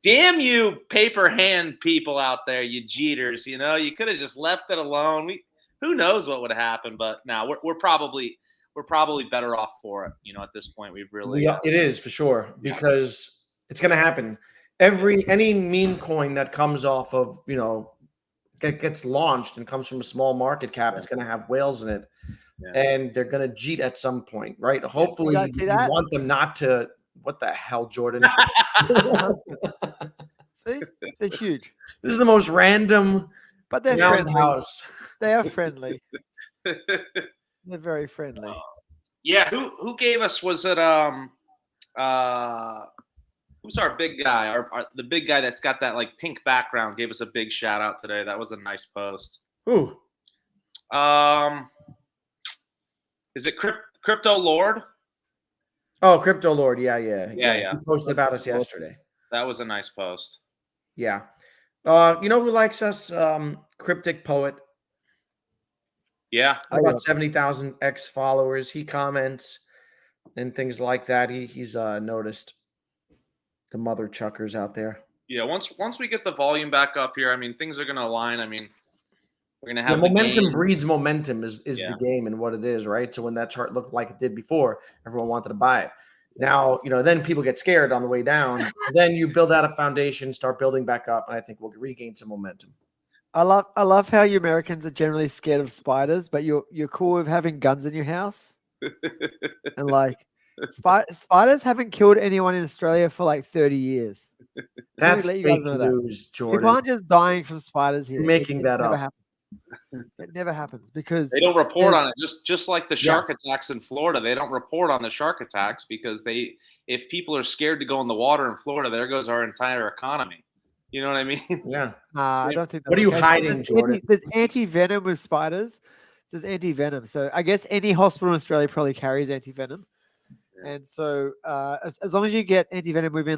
Damn you, paper hand people out there, you jeeters. You know, you could have just left it alone. Who knows what would have happened? But now we're probably better off for it. You know, at this point, we've really. It is for sure because it's going to happen. Any meme coin that comes off of gets launched and comes from a small market cap, it's going to have whales in it, and they're going to jeet at some point, right? Hopefully, you want them not to. What the hell, Jordan? See, they're huge, This is the most random. but they're friendly. Roundhouse. They are friendly. They're very friendly. Yeah, who gave us? Was it who's our big guy? The big guy that's got that like pink background gave us a big shout out today. That was a nice post. Who? Is it Crypto Lord? Oh, Crypto Lord. Yeah. Yeah. He posted about us yesterday. That was a nice post. Yeah. You know who likes us? Cryptic Poet. Yeah. About 70,000 X followers. He comments and things like that. He's noticed the mother chuckers out there. Yeah. Once we get the volume back up here, I mean, things are going to align. I mean, we're going to have momentum breeds momentum is the game and what it is, right? So when that chart looked like it did before, everyone wanted to buy it. Now, then people get scared on the way down. Then you build out a foundation, start building back up, and I think we'll regain some momentum. I love how you Americans are generally scared of spiders, but you're cool with having guns in your house. And like spiders haven't killed anyone in Australia for like 30 years. That's let you fake guys know news, Jordan. People aren't just dying from spiders here. You're making that never up. happens. It never happens because they don't report on it. Just like the shark attacks in Florida, they don't report on the shark attacks because if people are scared to go in the water in Florida, there goes our entire economy. You know what I mean? Yeah. I don't think. What are you hiding, Jordan? There's anti-venom with spiders. There's anti-venom. So I guess any hospital in Australia probably carries anti-venom. And so as long as you get anti-venom within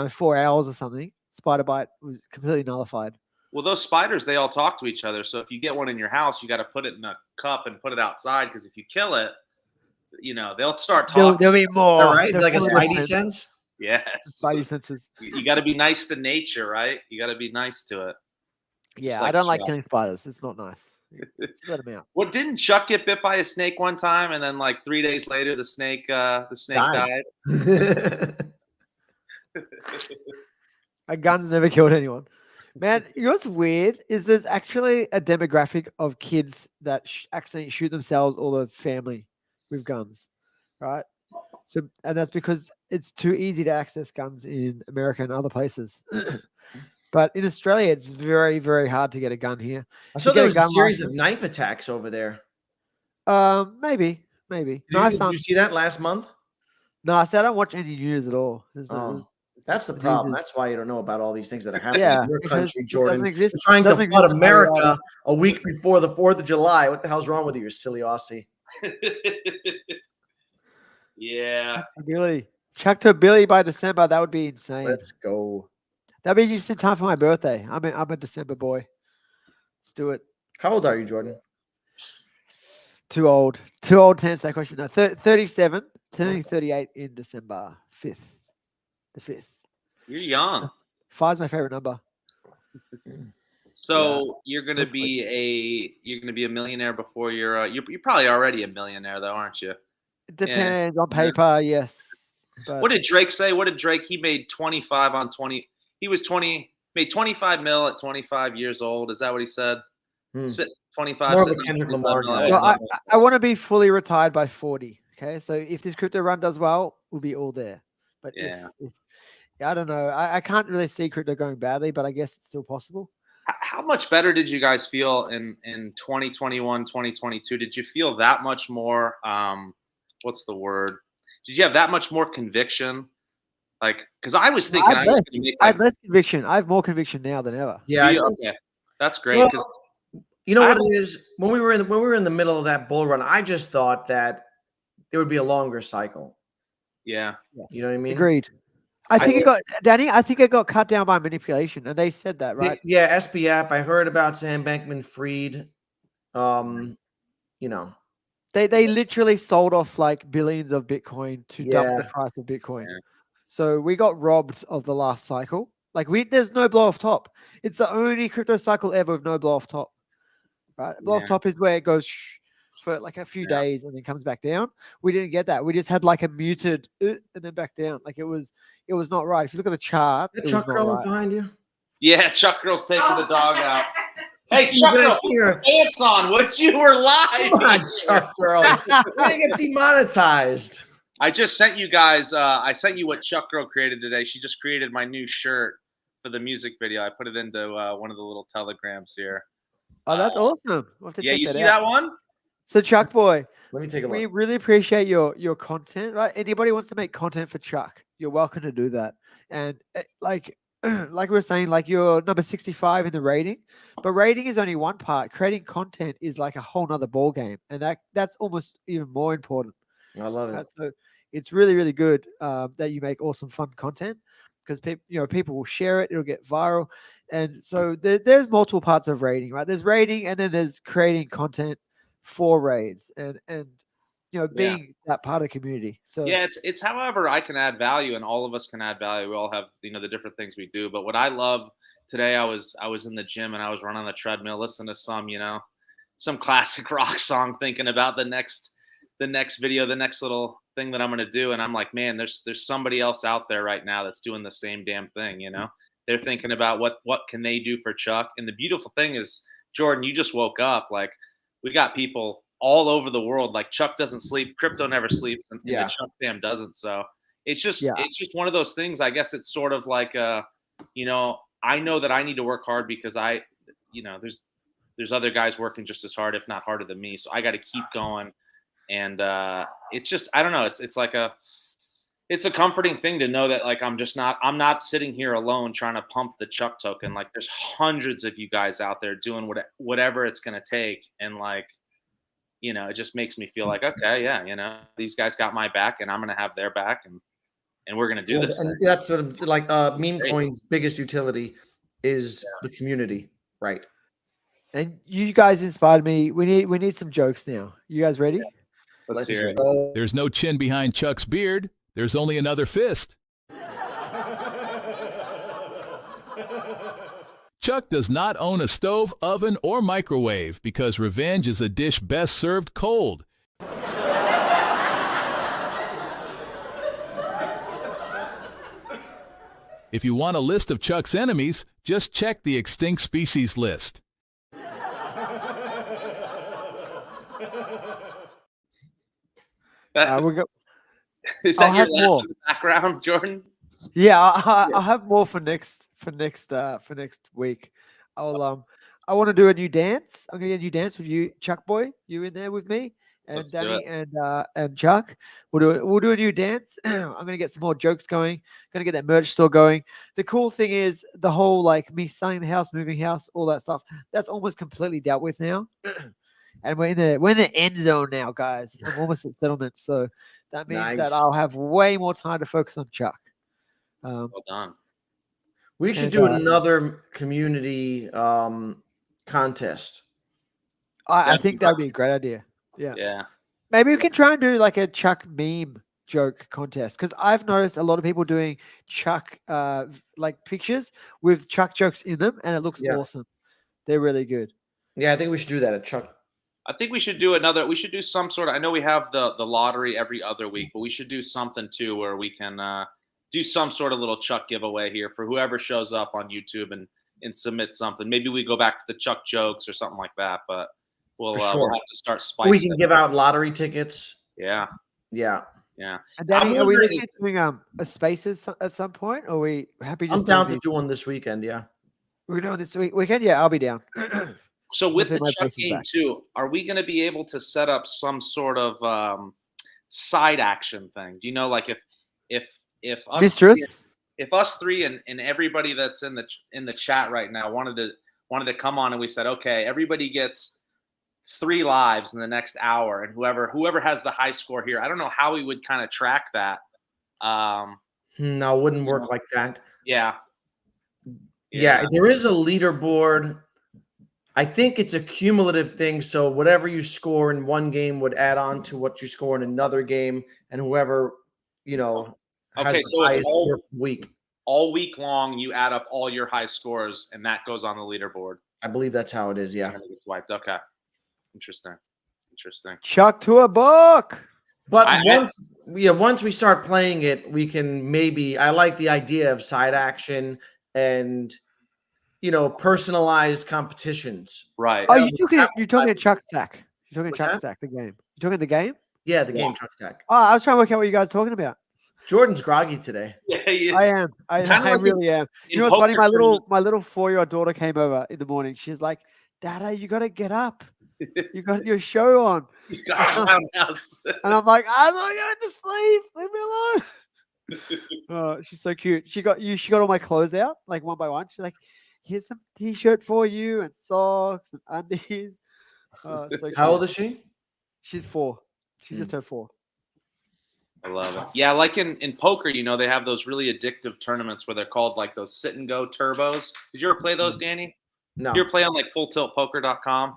4 hours or something, spider bite was completely nullified. Well, those spiders, they all talk to each other. So if you get one in your house, you got to put it in a cup and put it outside because if you kill it, they'll start talking. There'll be more. All right. It's like a spidey sense. Yes. Spidey senses. You got to be nice to nature, right? You got to be nice to it. Yeah, like I don't like Chuck. killing spiders. It's not nice. Just let them out. Well, didn't Chuck get bit by a snake one time, and then 3 days later, the snake died? My gun's never killed anyone. Man, you know what's weird is there's actually a demographic of kids that accidentally shoot themselves or their family with guns, right? So, and that's because it's too easy to access guns in America and other places. But in Australia, it's very, very hard to get a gun here. I saw there was a series of knife attacks over there. Maybe. Did you see that last month? No, I said I don't watch any news at all. That's the problem. That's why you don't know about all these things that are happening in your country, Jordan. You're Exist, trying to flood America a week before the 4th of July. What the hell's wrong with you, silly Aussie? Yeah. Chuck to Billy by December. That would be insane. Let's go. That'd be just in time for my birthday. I'm a December boy. Let's do it. How old are you, Jordan? Too old to answer that question. No, 37, turning 38 in December 5th. The 5th. You're young. 5's my favorite number. So you're gonna hopefully. be a millionaire before you're probably already a millionaire though, aren't you? It depends on paper, yes. But What did Drake say? What did Drake? He made 25 on 20. He was 20, made 25 mil at 25 years old. Is that what he said? 25. More of a sitting on Kendrick 25 Lamar mil. guy. well, I want to be fully retired by 40. Okay, so if this crypto run does well, we'll be all there. But Yeah. if I don't know, I can't really see crypto going badly, but I guess it's still possible. How much better did you guys feel in 2021, 2022? Did you feel that much more? What's the word? Did you have that much more conviction? Like, because I was thinking I was going to make. I have less conviction. I have more conviction now than ever. Yeah, okay, that's great. Well, 'cause you know what it is? When we were in the middle of that bull run, I just thought that there would be a longer cycle. yeah, You know what I mean? Agreed. I think it got Danny. I think it got cut down by manipulation, and they said that, right? Yeah, SBF. I heard about Sam Bankman-Fried. You know, They literally sold off like billions of Bitcoin to dump the Yeah. price of Bitcoin. Yeah. So we got robbed of the last cycle. Like there's no blow off top. It's the only crypto cycle ever with no blow off top. Right? Blow off Yeah. top is where it goes for like a few days and then comes back down. We didn't get that. We just had like a muted and then back down. Like it was not right. If you look at the chart, the it was Chuck not girl right. behind you. yeah. Chuck Girl's taking the dog out. Hey, You Chuck guys Girl, see her? put your pants on. What you were live? Come on, Chuck girl. We're gonna get demonetized. I just sent you guys. I sent you what Chuck Girl created today. She just created my new shirt for the music video. I put it into one of the little telegrams here. Oh, that's awesome. We'll have to Yeah, check you that see out. that one? So Chuckboy, Let me take a look. we really appreciate your content, right? Anybody wants to make content for Chuck, you're welcome to do that. And like we were saying, like you're number 65 in the rating, but rating is only one part. Creating content is like a whole nother ball game, and that's almost even more important. I love Right? it. So it's really, really good that you make awesome, fun content because people will share it. It'll get viral, and so there's multiple parts of rating, right? There's rating, and then there's creating content for raids, and being that part of the community. So Yeah, it's however I can add value, and all of us can add value. We all have the different things we do. But what I love today, I was in the gym and I was running on the treadmill, listening to some classic rock song, thinking about the next video, the next little thing that I'm gonna do, and I'm like, man, there's somebody else out there right now that's doing the same damn thing. They're thinking about what can they do for Chuck. And the beautiful thing is, Jordan, you just woke up. Like we got people all over the world. Like Chuck doesn't sleep, crypto never sleeps, and the Chuck fam doesn't. So it's just one of those things. I guess it's sort of like I know that I need to work hard because there's other guys working just as hard, if not harder than me. So I got to keep going. And it's just, I don't know. It's a comforting thing to know that like I'm not sitting here alone trying to pump the Chuck token. Like there's hundreds of you guys out there doing whatever it's gonna take, and like it just makes me feel like, okay, yeah, these guys got my back, and I'm gonna have their back, and we're gonna do this. And that's sort of like meme coin's biggest utility is the community, right? And you guys inspired me. We need some jokes now. You guys ready? Let's hear it. There's no chin behind Chuck's beard. There's only another fist. Chuck does not own a stove, oven, or microwave because revenge is a dish best served cold. If you want a list of Chuck's enemies, just check the extinct species list. We go. Is that I'll your have laugh more. in the background, Jordan? Yeah, I'll have more for next week. I want to do a new dance. I'm gonna get a new dance with you, Chuckboy. You in there with me, and Let's do Danny and Chuck. We'll do a new dance. I'm gonna get some more jokes going. Gonna get that merch store going. The cool thing is the whole like me selling the house, moving house, all that stuff. That's almost completely dealt with now. And we're in the end zone now, guys. I'm almost at settlement, so that means that I'll have way more time to focus on Chuck. Well done. We should do another community contest. I think that would be a great idea. Yeah. Yeah. Maybe we can try and do like a Chuck meme joke contest, because I've noticed a lot of people doing Chuck like pictures with Chuck jokes in them, and it looks Yeah. awesome. They're really good. Yeah, I think we should do that at Chuck. I think we should do another. We should do some sort of. I know we have the lottery every other week, but we should do something too where we can do some sort of little Chuck giveaway here for whoever shows up on YouTube and submit something. Maybe we go back to the Chuck jokes or something like that. But we'll sure. we'll have to start spicing. We can give out lottery tickets. Yeah. Yeah. Yeah. And Danny, are we wondering- looking at doing a spaces at some point? Or are we happy just I'm down to doing do one this weekend. Yeah. We're doing this weekend? Yeah, I'll be down. So with Hopefully the my Chuck voice is game back. too, are we going to be able to set up some sort of side action thing? Do you know, like if us Mistress? if us three and everybody that's in the chat right now wanted to come on and we said, okay, everybody gets 3 lives in the next hour, and whoever has the high score here, I don't know how we would kind of track that. No, it wouldn't work like that. Yeah. Yeah, there is a leaderboard. I think it's a cumulative thing. So whatever you score in one game would add on to what you score in another game, and whoever has Okay, the so it's highest score week. all week long, you add up all your high scores, and that goes on the leaderboard. I believe that's how it is. Yeah. And it gets wiped. Okay. Interesting. Chuck to a book. But once we start playing it, we can maybe. I like the idea of side action and personalized competitions. Right. Oh, you're talking at Chuck Stack. You're talking What's Chuck that? Stack, the game. You're talking the game? Yeah, the game Chuck Stack. Oh, I was trying to work out what you guys are talking about. Jordan's groggy today. Yeah, he is. I am. Kinda I like really am. You in know what's funny? poker My little 4-year-old daughter came over in the morning. She's like, "Dada, you gotta get up. You got your show on." You got Roundhouse. And I'm like, "I'm not going to sleep. Leave me alone." Oh, she's so cute. She got all my clothes out, like one by one. She's like, "Here's some t-shirt for you and socks and undies." So cute. How old is she? She's 4. She just turned 4. I love it. Yeah, like in poker, they have those really addictive tournaments where they're called like those sit and go turbos. Did you ever play those, Danny? No. You ever play on like fulltiltpoker.com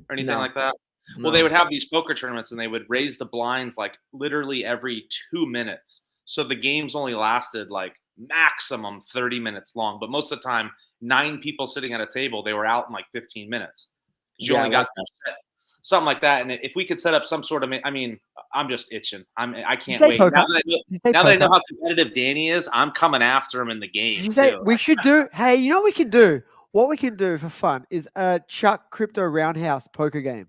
or anything No. like that? No. Well, they would have these poker tournaments and they would raise the blinds like literally every 2 minutes. So the games only lasted like maximum 30 minutes long. But most of the time, 9 people sitting at a table, they were out in like 15 minutes. You only got something like that. And if we could set up some sort of, I'm just itching. I can't wait. Poker? Now that I know how competitive Danny is, I'm coming after him in the game. You say too. we should do? Hey, you know what we can do? What we can do for fun is a Chuck Crypto Roundhouse poker game.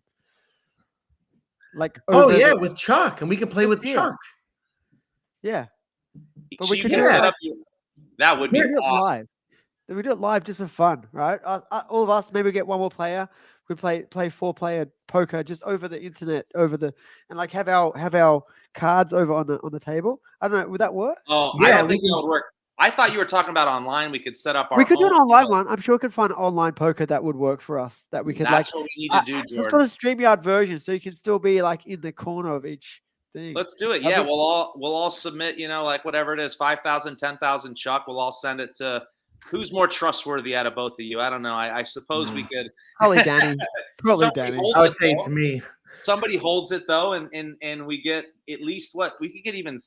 Like with Chuck, and we can play with Yeah. Chuck. Yeah, but So we you could can do set it. up. That would be We do it awesome. live. We do it live just for fun, right? All of us maybe get one more player. We play 4-player poker just over the internet, and like have our cards over on the table. I don't know. Would that work? Oh, Yeah, I don't we think that would work. I thought you were talking about online. We could set up our. We could do an own- online one. I'm sure we could find online poker that would work for us. That we could That's what we need to do, some Jordan. sort of StreamYard version, so you can still be like in the corner of each thing. Let's do it. That'd Yeah, be- we'll all submit. Like whatever it is, 5,000, 10,000. Chuck. We'll all send it to. Who's more trustworthy out of both of you? I don't know. I suppose we could. Probably Danny. Probably Somebody Danny. holds I would it, say though. it's me. Somebody holds it though, and we get at least what we could get even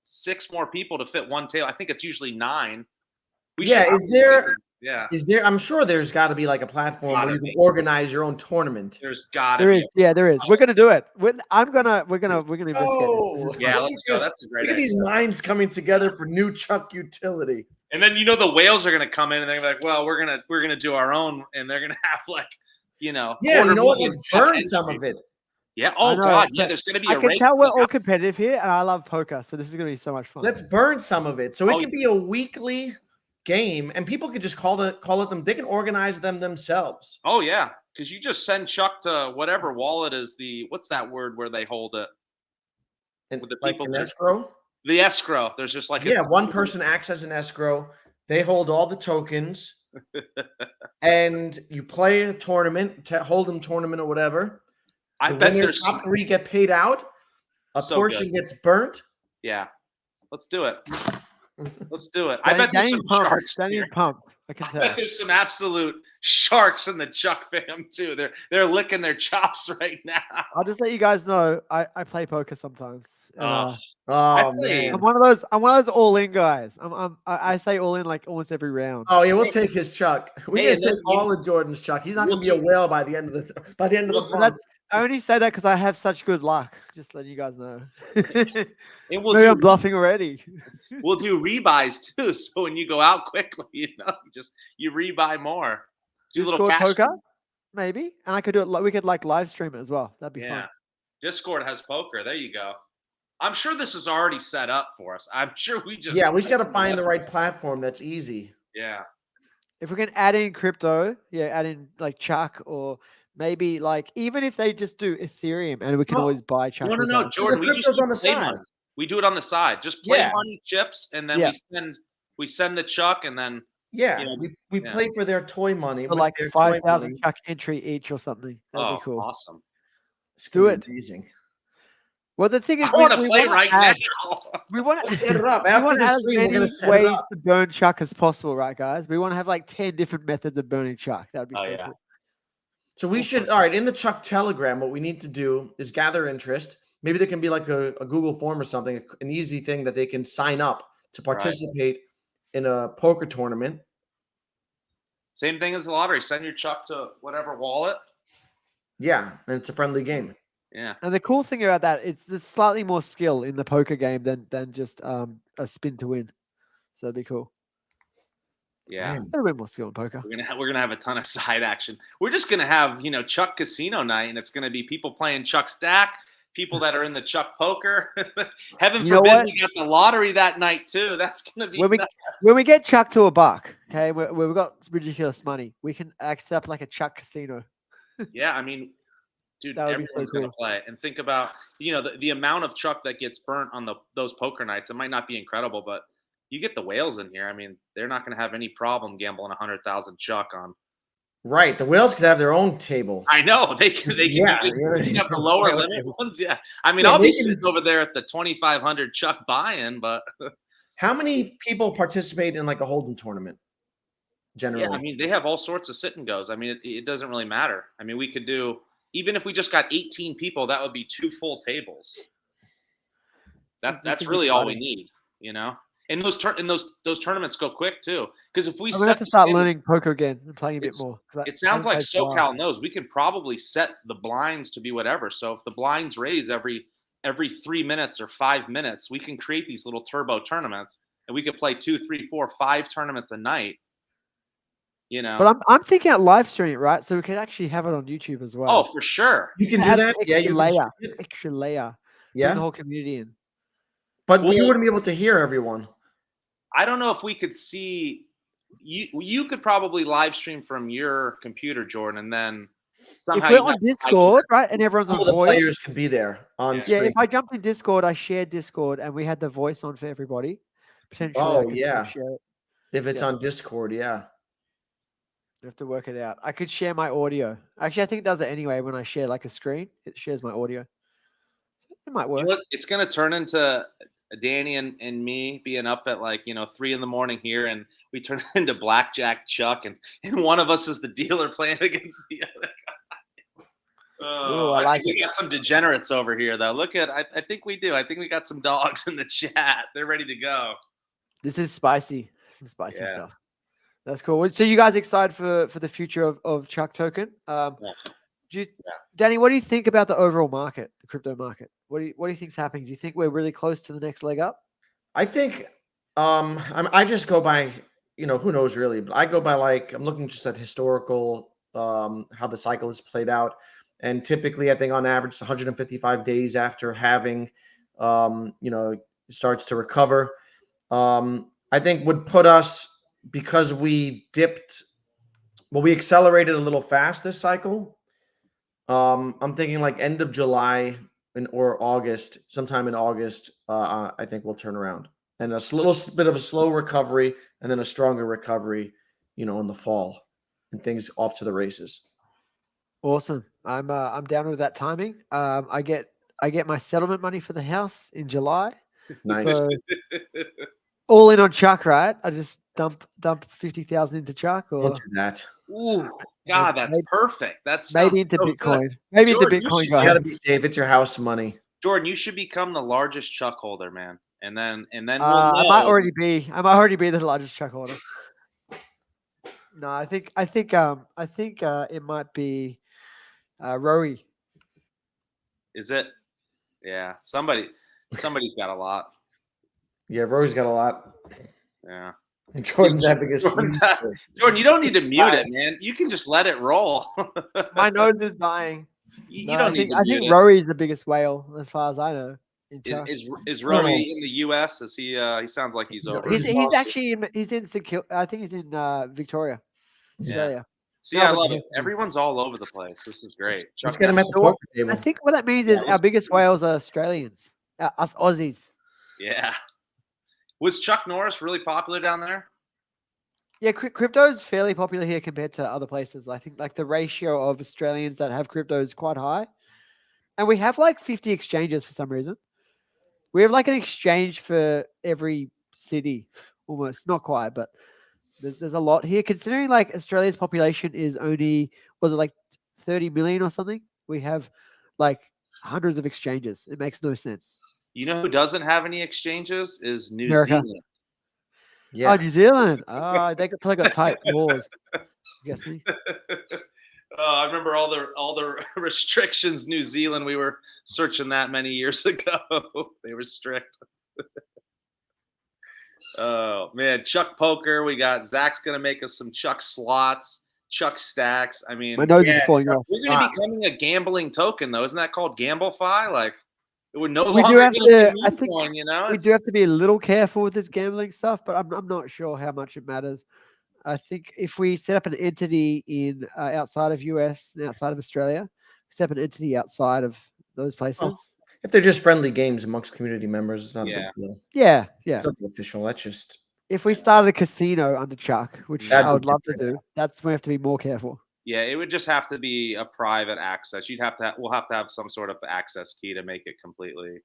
6 more people to fit one table. I think it's usually 9. Yeah, should is there- Yeah, Is there? I'm sure there's got to be like a platform where Gotta you can be. organize your own tournament. there's gotta There be. is. Yeah, there is. We're gonna do it. We're gonna investigate it. Oh, Yeah, look let's at go. this- That's a great Look at these minds coming together for new Chuck utility. And then the whales are gonna come in and they're gonna be like, well, we're gonna do our own, and they're gonna have like, Yeah, you know what? Let's burn some of it. Yeah. I Oh know, God. Yeah. but There's gonna be I a can race. tell we're all competitive here, and I love poker, so this is gonna be so much fun. Let's burn some of it. So it Oh, can be a weekly game, and people could just call it them. They can organize them themselves. Oh yeah, because you just send Chuck to whatever wallet is what's that word where they hold it? And With the like people an that- escrow. The escrow. There's just like One person acts as an escrow. They hold all the tokens, and you play a tournament, hold'em tournament or whatever. I The bet winner, there's top 3 get paid out. A So portion good. gets burnt. Yeah. Let's do it. Let's do it. I bet there's Danny's some pumped. sharks. Danny's here. pumped. I can I bet tell. there's some absolute sharks in the Chuck fam too. They're licking their chops right now. I'll just let you guys know I play poker sometimes. And, Oh. Oh played- man. I'm one of those. I'm one of those all-in guys. I say all-in like almost every round. Oh yeah, we'll take his Chuck. We're Hey, gonna and then take all of Jordan's Chuck. He's not we'll gonna be a do- whale by the end of the But month. I only say that because I have such good luck. Just letting you guys know. And we'll Maybe do I'm bluffing already. we'll do rebuys too. So when you go out quickly, you rebuy more. Do a little Discord cash. poker, maybe, and I could do it. We could like live stream it as well. That'd be Yeah. fun. Discord has poker. There you go. I'm sure this is already set up for us. I'm sure we just Yeah, we just gotta find the right platform that's easy. Yeah. If we can add in crypto, add in like Chuck, or maybe like even if they just do Ethereum, and we can No. always buy Chuck. No, with that. Jordan. We just crypto's do on the play side. money. We do it on the side. Just play Yeah. money chips, and then Yeah. we send the Chuck, and then Yeah, You know, we yeah. play for their toy money. For with like their toy 5,000 money. Chuck entry each or something. That'd be cool. awesome. It's Do gonna be it. Amazing. Well, the thing is, I want to play wanna right add, now. We want to Let's set it up. we After want to this add as stream, we're many gonna set it ways up. to burn Chuck as possible, right, guys? We want to have like 10 different methods of burning Chuck. That would be Oh, so yeah. cool. So we should, all right, in the Chuck Telegram, what we need to do is gather interest. Maybe there can be like a Google form or something, an easy thing that they can sign up to participate in a poker tournament. Same thing as the lottery. Send your Chuck to whatever wallet. Yeah, and it's a friendly game. Yeah. And the cool thing about that, there's slightly more skill in the poker game than just a spin to win. So that'd be cool. Yeah. Man. A little bit more skill in poker. We're gonna have a ton of side action. We're just gonna have Chuck Casino night, and it's gonna be people playing Chuck Stack, people that are in the Chuck Poker. Heaven You know forbid what? we got the lottery that night too. That's gonna be When we nuts. when we get Chuck to $1, okay, where we've got ridiculous money, we can set up like a Chuck casino. Yeah, I mean, dude, That would be so everyone's gonna cool. play. And think about the amount of Chuck that gets burnt on those poker nights. It might not be incredible, but you get the whales in here. I mean, they're not gonna have any problem gambling 100,000 Chuck on. Right. The whales could have their own table. I know they can. Yeah, You have the lower Whales limit table. ones. Yeah, I mean, Yeah, I'll they be can- sitting over there at the 2,500 Chuck buy-in, but How many people participate in like a Hold'em tournament? Generally. yeah, I mean, they have all sorts of sit and goes. I mean, it doesn't really matter. I mean, we could do even if we just got 18 people, that would be 2 full tables. This That's is really all we exciting. need, And those tournaments go quick too, because if we I'm gonna have set to the start standard- learning poker again and playing a bit It's- more. 'cause It sounds like haven't played for a while. SoCal knows. We can probably set the blinds to be whatever. So if the blinds raise every 3 minutes or 5 minutes, we can create these little turbo tournaments, and we could play 2, 3, 4, 5 tournaments a night. But I'm thinking out live stream it, right? So we could actually have it on YouTube as well. Oh, for sure. You can do Add that. an Yeah, extra you can layer, stream it. extra layer. Bring Yeah. the whole community in. But you Well- wouldn't be able to hear everyone. I don't know if we could see you. You could probably live stream from your computer, Jordan, and then somehow If we're you on have- Discord, right, and everyone's All on the voice. players can be there on Yeah. Yeah, screen. if I jumped in Discord, I shared Discord, and we had the voice on for everybody. Potentially, Oh, I could still yeah. share it. If it's Yeah. on Discord, yeah. You have to work it out. I could share my audio. Actually, I think it does it anyway. When I share like a screen, it shares my audio. So it might work. It's going to turn into Danny and me being up at 3 a.m. here, and we turn it into blackjack Chuck, and one of us is the dealer playing against the other guy. Ooh, I I like think we got some degenerates over here, though. Look at, I think we do. I think we got some dogs in the chat. They're ready to go. This is spicy. Some spicy Yeah. stuff. That's cool. So you guys excited for the future of Chuck Token? Danny, what do you think about the overall market, the crypto market? What do you think's happening? Do you think we're really close to the next leg up? I think I just go by, who knows really, but I go by I'm looking just at historical how the cycle has played out. And typically I think on average it's 155 days after having starts to recover. I think would put us, because we accelerated a little fast this cycle. I'm thinking like end of July or August, sometime in August, I think we'll turn around, and a little bit of a slow recovery, and then a stronger recovery, in the fall, and things off to the races. Awesome. I'm down with that timing. I get my settlement money for the house in July. Nice. So all in on Chuck, right? I just dump 50,000 into Chuck, or Don't do that. Ooh, God, that's Maybe- perfect. That's maybe into Bitcoin. Maybe into George, you Bitcoin, should- You got guys. to be safe. It's your house money. Jordan, you should become the largest Chuck holder, man. And then we'll I might know. already be. I might already be the largest Chuck holder. No, I think it might be Rowie. Is it? Yeah. Somebody's got a lot. Yeah, Rory's got a lot. Yeah. And Jordan's having a Jordan, sneeze. Jordan, you don't need to mute it, man. You can just let it roll. My nose is dying. You No, don't I need think to mute it. Rowie is the biggest whale as far as I know. In Chuck. Is Rowie in the U.S.? Is he? He sounds like he's over. He's actually he's in I think he's in Victoria, Australia. See, No, I but love he- it. Everyone's all over the place. This is great. Let's Chuck get him at Norris- the poker table. I think what that means is our biggest whales are Australians, us Aussies. Yeah. Was Chuck Norris really popular down there? Yeah, crypto is fairly popular here compared to other places. I think like the ratio of Australians that have crypto is quite high, and we have like 50 exchanges for some reason. We have like an exchange for every city, almost not quite, but there's a lot here. Considering like Australia's population is only was it like 30 million or something? We have like hundreds of exchanges. It makes no sense. You know who doesn't have any exchanges is New America. Zealand. Yeah. Oh, New Zealand. They probably got tight laws. I'm guessing. I remember all the restrictions. New Zealand. We were searching that many years ago. They were strict. Oh man, Chuck Poker. We got Zach's gonna make us some Chuck slots, Chuck stacks. I mean, My nose is falling off. we're gonna be becoming a gambling token, though. Isn't that called GambleFi? Like, it would no We do longer have be to- a I meme think coin, you know. We do have to be a little careful with this gambling stuff, but I'm not sure how much it matters. I think if we set up an entity in outside of US and outside of Australia, set up an entity outside of those places. If they're just friendly games amongst community members, it's not a Yeah. big deal. Yeah. It's nothing official. That's just If we started a casino under Chuck, which That'd I be would love to different. do, that's when we have to be more careful. Yeah, it would just have to be a private access. We'll have to have some sort of access key to make it completely,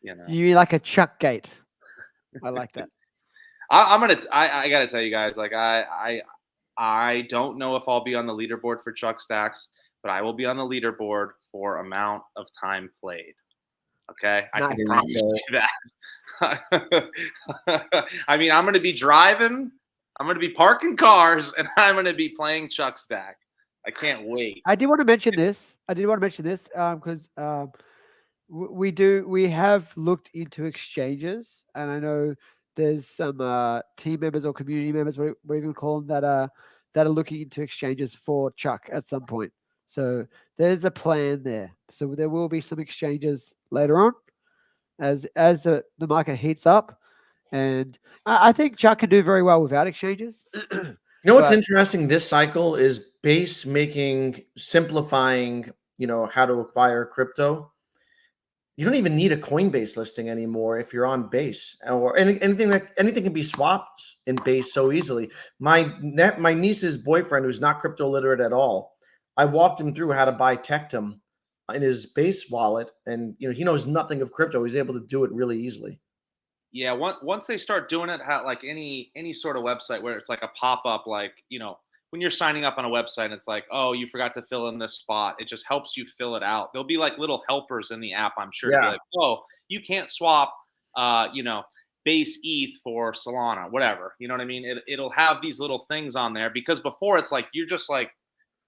you know. You mean like a Chuck gate? I like that. I gotta tell you guys, like I don't know if I'll be on the leaderboard for Chuck Stacks, but I will be on the leaderboard for amount of time played. Okay, I can Nice. promise you that. I mean, I'm going to be driving, I'm going to be parking cars, and I'm going to be playing Chuck Stack. I can't wait. I did want to mention this. Because we have looked into exchanges, and I know there's some team members or community members, what we even call them, that are looking into exchanges for Chuck at some point. So there's a plan there. So there will be some exchanges later on as the market heats up, and I think Chuck can do very well without exchanges. You know what's But- interesting this cycle is Base simplifying, how to acquire crypto. You don't even need a Coinbase listing anymore if you're on Base, or anything can be swapped in Base so easily. My niece's boyfriend, who's not crypto literate at all, I walked him through how to buy Tectum in his Base wallet, and he knows nothing of crypto. He's able to do it really easily. Yeah, once they start doing it, like any sort of website where it's like a pop-up, like, when you're signing up on a website and it's like, oh, you forgot to fill in this spot. It just helps you fill it out. There'll be like little helpers in the app, I'm sure. To be Yeah. like, oh, you can't swap, Base ETH for Solana, whatever. You know what I mean? It'll have these little things on there, because before it's like you're just like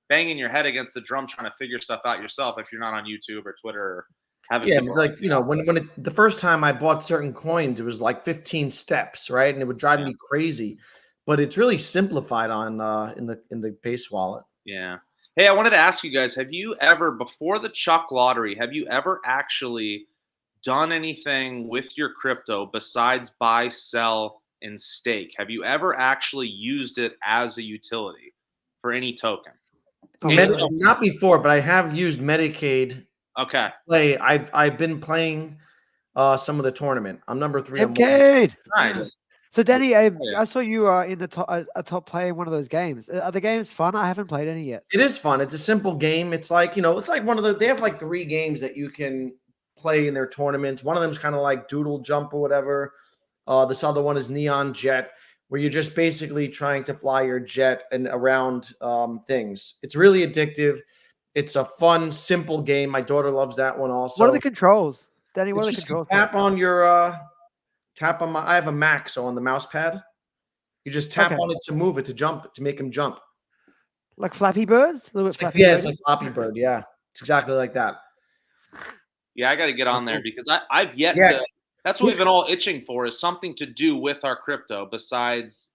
banging your head against the drum trying to figure stuff out yourself if you're not on YouTube or Twitter or having Yeah, people it's like, the first time I bought certain coins, it was like 15 steps, right? And it would drive me crazy. But it's really simplified on in the Base wallet. Yeah. Hey, I wanted to ask you guys, have you ever, before the Chuck lottery, have you ever actually done anything with your crypto besides buy, sell, and stake? Have you ever actually used it as a utility for any token? Not before, but I have used Medicaid. Okay. I've been playing some of the tournament. I'm number 3. Medicaid. Nice. So Danny, Yeah. I saw you in the top player in one of those games. Are the games fun? I haven't played any yet. It is fun. It's a simple game. It's like, it's like they have like 3 games that you can play in their tournaments. One of them is kind of like Doodle Jump or whatever. This other one is Neon Jet, where you're just basically trying to fly your jet and around things. It's really addictive. It's a fun, simple game. My daughter loves that one also. What are the controls, Danny? What It's are the just controls? tap on your tap on my. I have a Mac, so on the mouse pad, you just tap Okay. on it to move it, to jump, to make him jump. Like Flappy Birds? A little bit It's like, Flappy yeah, it's Bird. like Flappy Bird. Yeah, it's exactly like that. Yeah, I got to get on there because I've yet Yeah. to. That's what we've been all itching for, is something to do with our crypto besides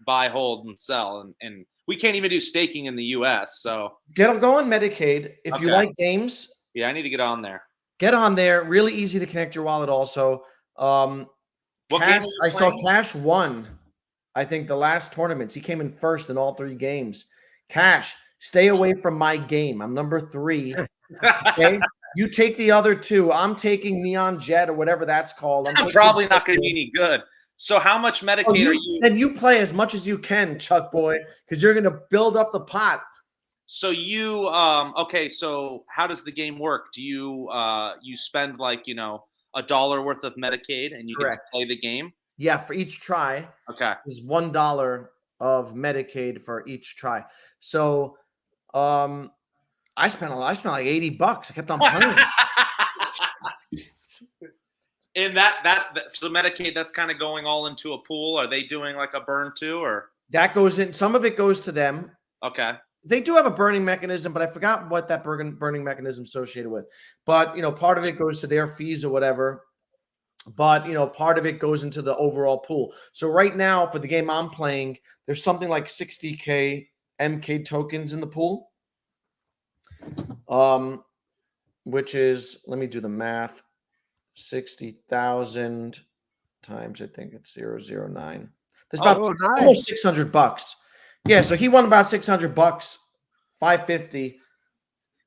buy, hold, and sell. And we can't even do staking in the U.S. So Go on Medicaid if you Okay. like games. yeah, I need to get on there. Get on there. Really easy to connect your wallet. Also, What game Cash. are you I saw playing? Cash won. I think the last tournaments he came in first in all 3 games. Cash, stay away from my game. I'm number 3. Okay, you take the other 2. I'm taking Neon Jet or whatever that's called. I'm I'm taking probably not going to be any good. So how much Oh, Medicaid are you? then you play as much as you can, Chuck Boy, because you're going to build up the pot. So you okay? So how does the game work? Do you you spend like $1 worth of Medicaid and you get to Correct. play the game? Yeah, for each try. Okay. Is $1 of Medicaid for each try. So, I spent like $80. I kept on playing. And that so Medicaid, that's kind of going all into a pool. Are they doing like a burn too, or That goes in. Some of it goes to them. okay? They do have a burning mechanism, but I forgot what that burning mechanism associated with. But part of it goes to their fees or whatever. But part of it goes into the overall pool. So right now for the game I'm playing, there's something like 60K MK tokens in the pool. Which is, let me do the math. 60,000 times, I think it's 0.009. There's about almost $600. Yeah, so he won about $600, $550.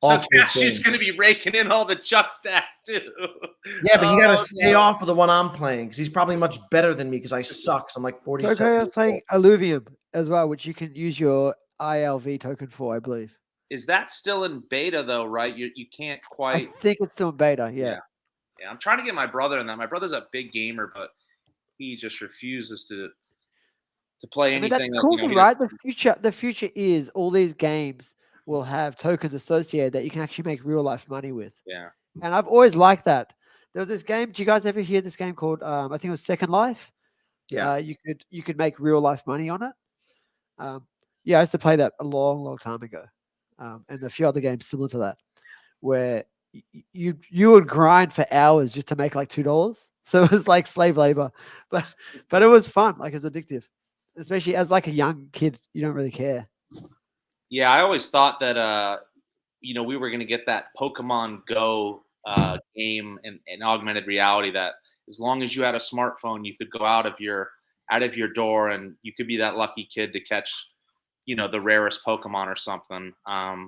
So Cash is going to be raking in all the Chuck stats too. Yeah, but you got to stay off of the one I'm playing because he's probably much better than me because I suck. So I'm like 47. So I was playing Alluvium as well, which you can use your ILV token for, I believe. Is that still in beta though? Right? You can't quite. I think it's still in beta. Yeah. Yeah, I'm trying to get my brother in that. My brother's a big gamer, but he just refuses to play anything. That's the cool thing, right? The future is all these games will have tokens associated that you can actually make real life money with. Yeah. And I've always liked that. There was this game. Do you guys ever hear this game called I think it was Second Life? Yeah. You could make real life money on it. Yeah, I used to play that a long time ago. And a few other games similar to that, where you would grind for hours just to make like $2. So it was like slave labor, but it was fun. Like it's addictive, especially as like a young kid. You don't really care. Yeah, I always thought that we were going to get that Pokemon Go game in augmented reality. That as long as you had a smartphone, you could go out of your door and you could be that lucky kid to catch, the rarest Pokemon or something. I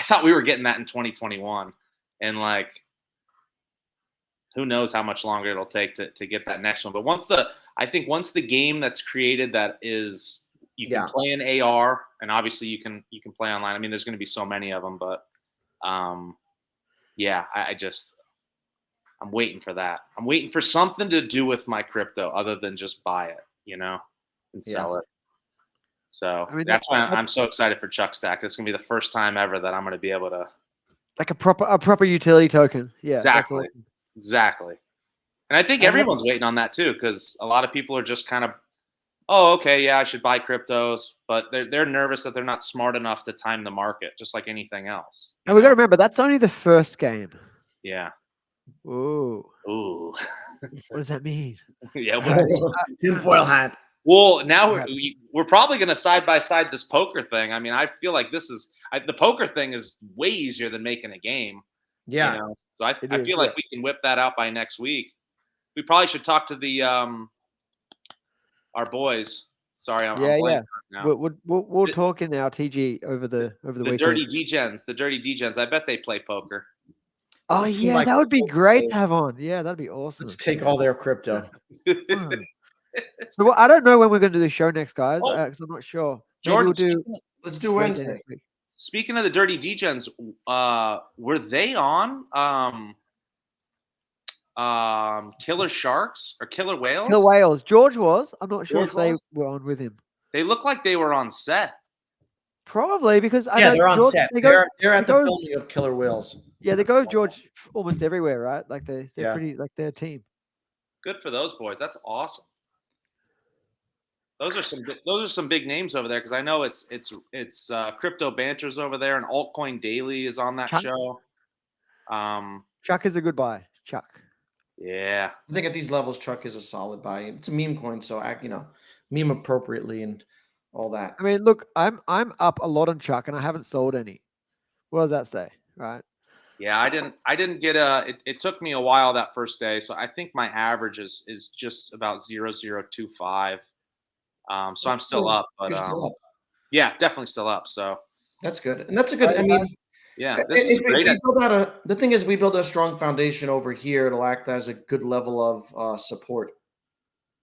thought we were getting that in 2021, and like, who knows how much longer it'll take to get that next one. But once the game that's created that is. You can play in AR, and obviously you can play online. I mean, there's going to be so many of them, but yeah, I'm waiting for that. I'm waiting for something to do with my crypto other than just buy it, and sell it. So that's why I'm so excited for Chuck Stack. It's going to be the first time ever that I'm going to be able to like a proper utility token. Yeah, exactly. And I think everyone's waiting on that too, because a lot of people are just kind of. Oh, okay, yeah, I should buy cryptos, but they're nervous that they're not smart enough to time the market, just like anything else. And we got to remember that's only the first game. Yeah. Ooh. What does that mean? Yeah. Tinfoil hat. Well, now we're probably going to side by side this poker thing. I mean, I feel like the poker thing is way easier than making a game. Yeah. So I feel like we can whip that out by next week. We probably should talk to the our boys. Sorry, I'm yeah. Now. We'll talk in our TG over the weekend. Dirty D-Gens. I bet they play poker. Oh yeah, that would be great to have on. Yeah, that'd be awesome. Let's take all their crypto. So I don't know when we're going to do the show next, guys. Because I'm not sure. Jordan, let's do Wednesday. Speaking of the Dirty D-Gens, were they on Killer Sharks or Killer Whales? Killer Whales. George was. I'm not sure if they were on with him. They look like they were on set. Probably because I Yeah, know they're on George, set. they go, They're at they the go, filming of Killer Whales. yeah, they go George almost everywhere, right? Like they're Yeah. pretty like their team. Good for those boys. That's awesome. Those are some big names over there because I know it's Crypto Banter's over there and Altcoin Daily is on that Chuck? show. Chuck is a good buy. Chuck. Yeah. I think at these levels, Chuck is a solid buy. It's a meme coin, so act, meme appropriately and all that. I mean, look, I'm up a lot on Chuck, and I haven't sold any. What does that say, right? Yeah, I didn't get it took me a while that first day, so I think my average is just about 0.025. So I'm still up, but You're still up. yeah, definitely still up. So That's good, and that's a good. I mean, yeah, this is great. The thing is, we build a strong foundation over here. It'll act as a good level of support.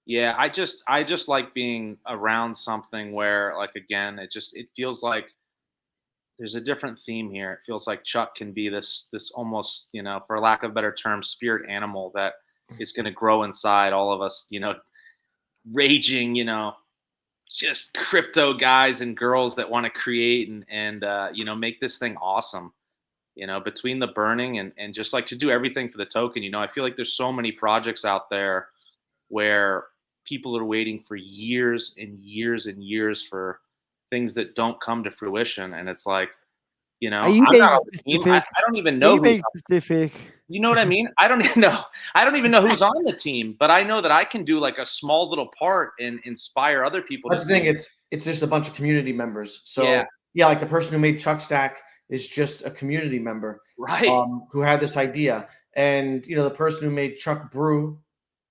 Yeah, I just like being around something where, like, again, it feels like there's a different theme here. It feels like Chuck can be this almost, for lack of a better term, spirit animal that is going to grow inside all of us, raging, just crypto guys and girls that want to create and make this thing awesome. Between the burning and just like to do everything for the token. I feel like there's so many projects out there where people are waiting for years and years and years for things that don't come to fruition. And it's like, Are you I'm being not on the team. I specific? don't even Are know you who's being specific? you know what I mean? I don't even know who's on the team, but I know that I can do like a small little part and inspire other people. That's the thing. It's just a bunch of community members. So yeah, like the person who made Chuck Stack is just a community member, right? Who had this idea, and the person who made Chuck Brew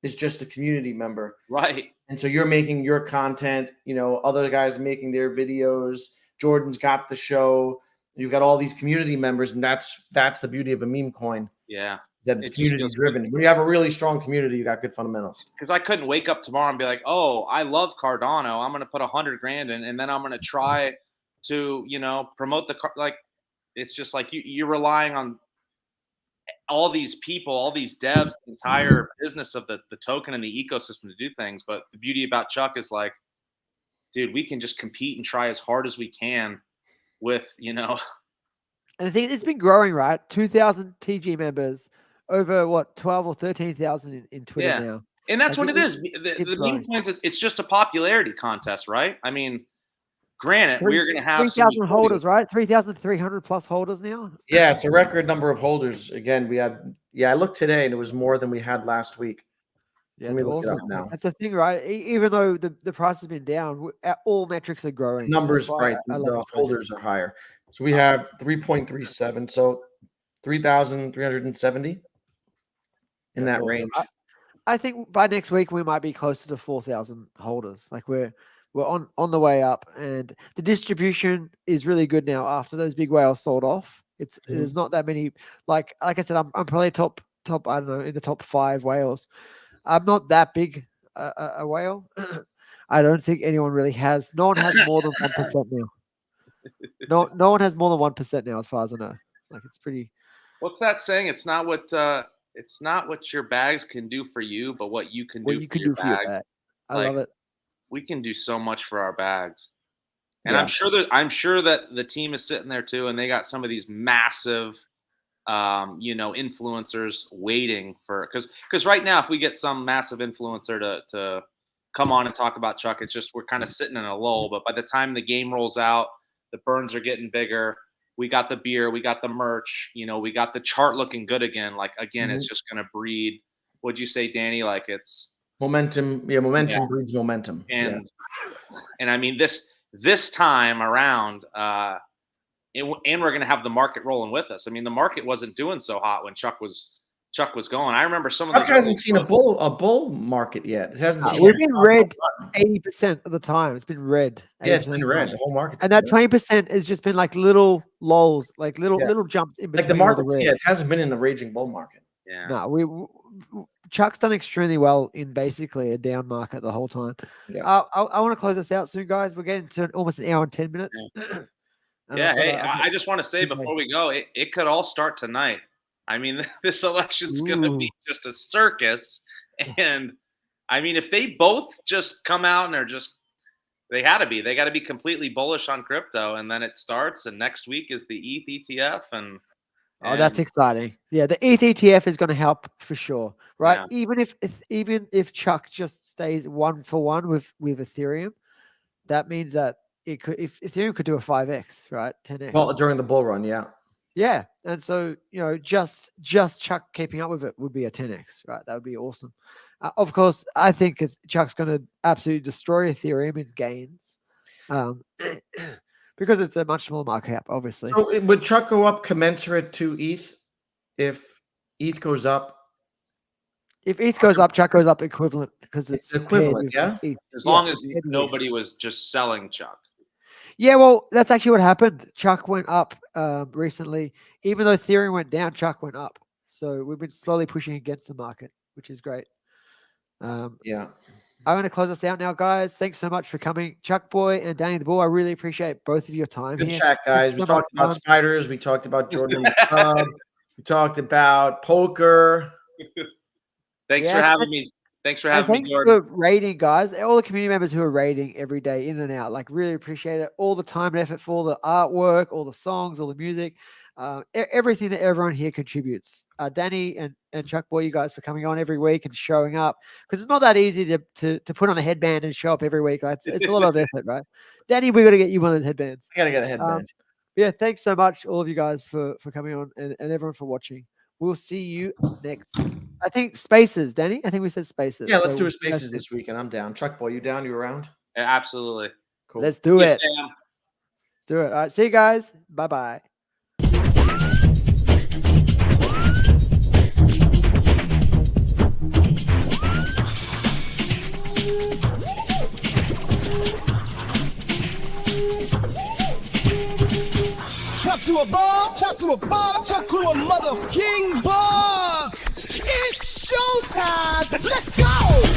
is just a community member, right? And so you're making your content. Other guys making their videos. Jordan's got the show. You've got all these community members, and that's the beauty of a meme coin. Yeah. That it's community driven. When you have a really strong community, you got good fundamentals. Because I couldn't wake up tomorrow and be like, oh, I love Cardano. I'm going to put $100,000 in, and then I'm going to try to, promote like, it's just like you're relying on all these people, all these devs, the entire business of the token and the ecosystem to do things. But the beauty about Chuck is like, dude, we can just compete and try as hard as we can with, And the thing, it's been growing, right? 2,000 TG members, over what, 12 or 13,000 in Twitter now. And that's what it is. The meme coins, it's just a popularity contest, right? I mean, granted, we're going to have 3,000 holders, right? 3,300 plus holders now. Yeah, it's a record number of holders. Again, we had, I looked today and it was more than we had last week. Yeah, it's awesome. Now. That's the thing, right? Even though the price has been down, all metrics are growing. Numbers, right? The holders are higher. So we have 3.37. So 3,370 in that range. I think by next week we might be closer to 4,000 holders. Like we're on the way up, and the distribution is really good now after those big whales sold off. There's not that many. Like I said, I'm probably top. I don't know, in the top 5 whales. I'm not that big a whale. I don't think anyone really has. No one has more than 1% now. No one has more than 1% now, as far as I know. Like it's pretty. What's that saying? It's not what your bags can do for you, but what you can do for your bags. I love it. We can do so much for our bags, and I'm sure that the team is sitting there too, and they got some of these massive, influencers waiting for because right now if we get some massive influencer to come on and talk about Chuck, it's just we're kind of sitting in a lull. But by the time the game rolls out, the burns are getting bigger. We got the beer, we got the merch, we got the chart looking good again. Like again, it's just gonna breed. What'd you say, Danny? Like it's momentum. Yeah, momentum breeds momentum. And I mean this time around, and we're gonna have the market rolling with us. I mean, the market wasn't doing so hot when Chuck was going. I remember some of those. Chuck hasn't seen a bull market yet. It hasn't seen. We've been red 80% of the time. It's been red. Yeah, it's been red. The whole market. And that 20% has just been like little lulls, like little jumps in between. Like the market, it hasn't been in the raging bull market. Yeah. No, Chuck's done extremely well in basically a down market the whole time. Yeah. I want to close this out soon, guys. We're getting to almost an hour and 10 minutes. Yeah. Hey, I just want to say before we go, it could all start tonight. I mean, this election's going to be just a circus. And I mean, if they both just come out and are just They had to be. They got to be completely bullish on crypto, and then it starts. And next week is the ETH ETF, and Oh, that's exciting. Yeah, the ETH ETF is going to help for sure, right? Yeah. Even if Chuck just stays 1-for-1 with Ethereum, that means that it could, if Ethereum could do a 5x, right? 10x. Well, during the bull run, yeah. Yeah, and so just Chuck keeping up with it would be a 10x, right? That would be awesome. Of course, I think Chuck's going to absolutely destroy Ethereum in gains, because it's a much smaller market cap, obviously. So would Chuck go up commensurate to ETH if ETH goes up? If ETH goes up, Chuck goes up equivalent because it's equivalent, yeah. As long as nobody was just selling Chuck. Yeah, well, that's actually what happened. Chuck went up recently. Even though Ethereum went down, Chuck went up. So we've been slowly pushing against the market, which is great. Yeah. I'm going to close us out now, guys. Thanks so much for coming. Chuckboy and Danny the Bull, I really appreciate both of your time. Good here. chat, guys. We talked about spiders. We talked about Jordan. We talked about poker. Thanks for having me. Thanks for having me, thanks Jordan. for rating, guys. All the community members who are rating every day in and out, like really appreciate it. All the time and effort for all the artwork, all the songs, all the music, everything that everyone here contributes. Danny and Chuckboy, you guys for coming on every week and showing up, because it's not that easy to put on a headband and show up every week. It's a lot of effort, right? Danny, we got to get you one of those headbands. I gotta get a headband. Yeah, thanks so much, all of you guys for coming on and everyone for watching. We'll see you next. I think Spaces, Danny. I think we said Spaces. Yeah, let's do a Spaces this weekend. I'm down. Chuckboy, you down? You around? Yeah, absolutely. Cool. Let's do it. Let's do it. All right. See you guys. Bye-bye. Chuck to a bar, Chuck to a motherfucking bug. It's showtime. Let's go.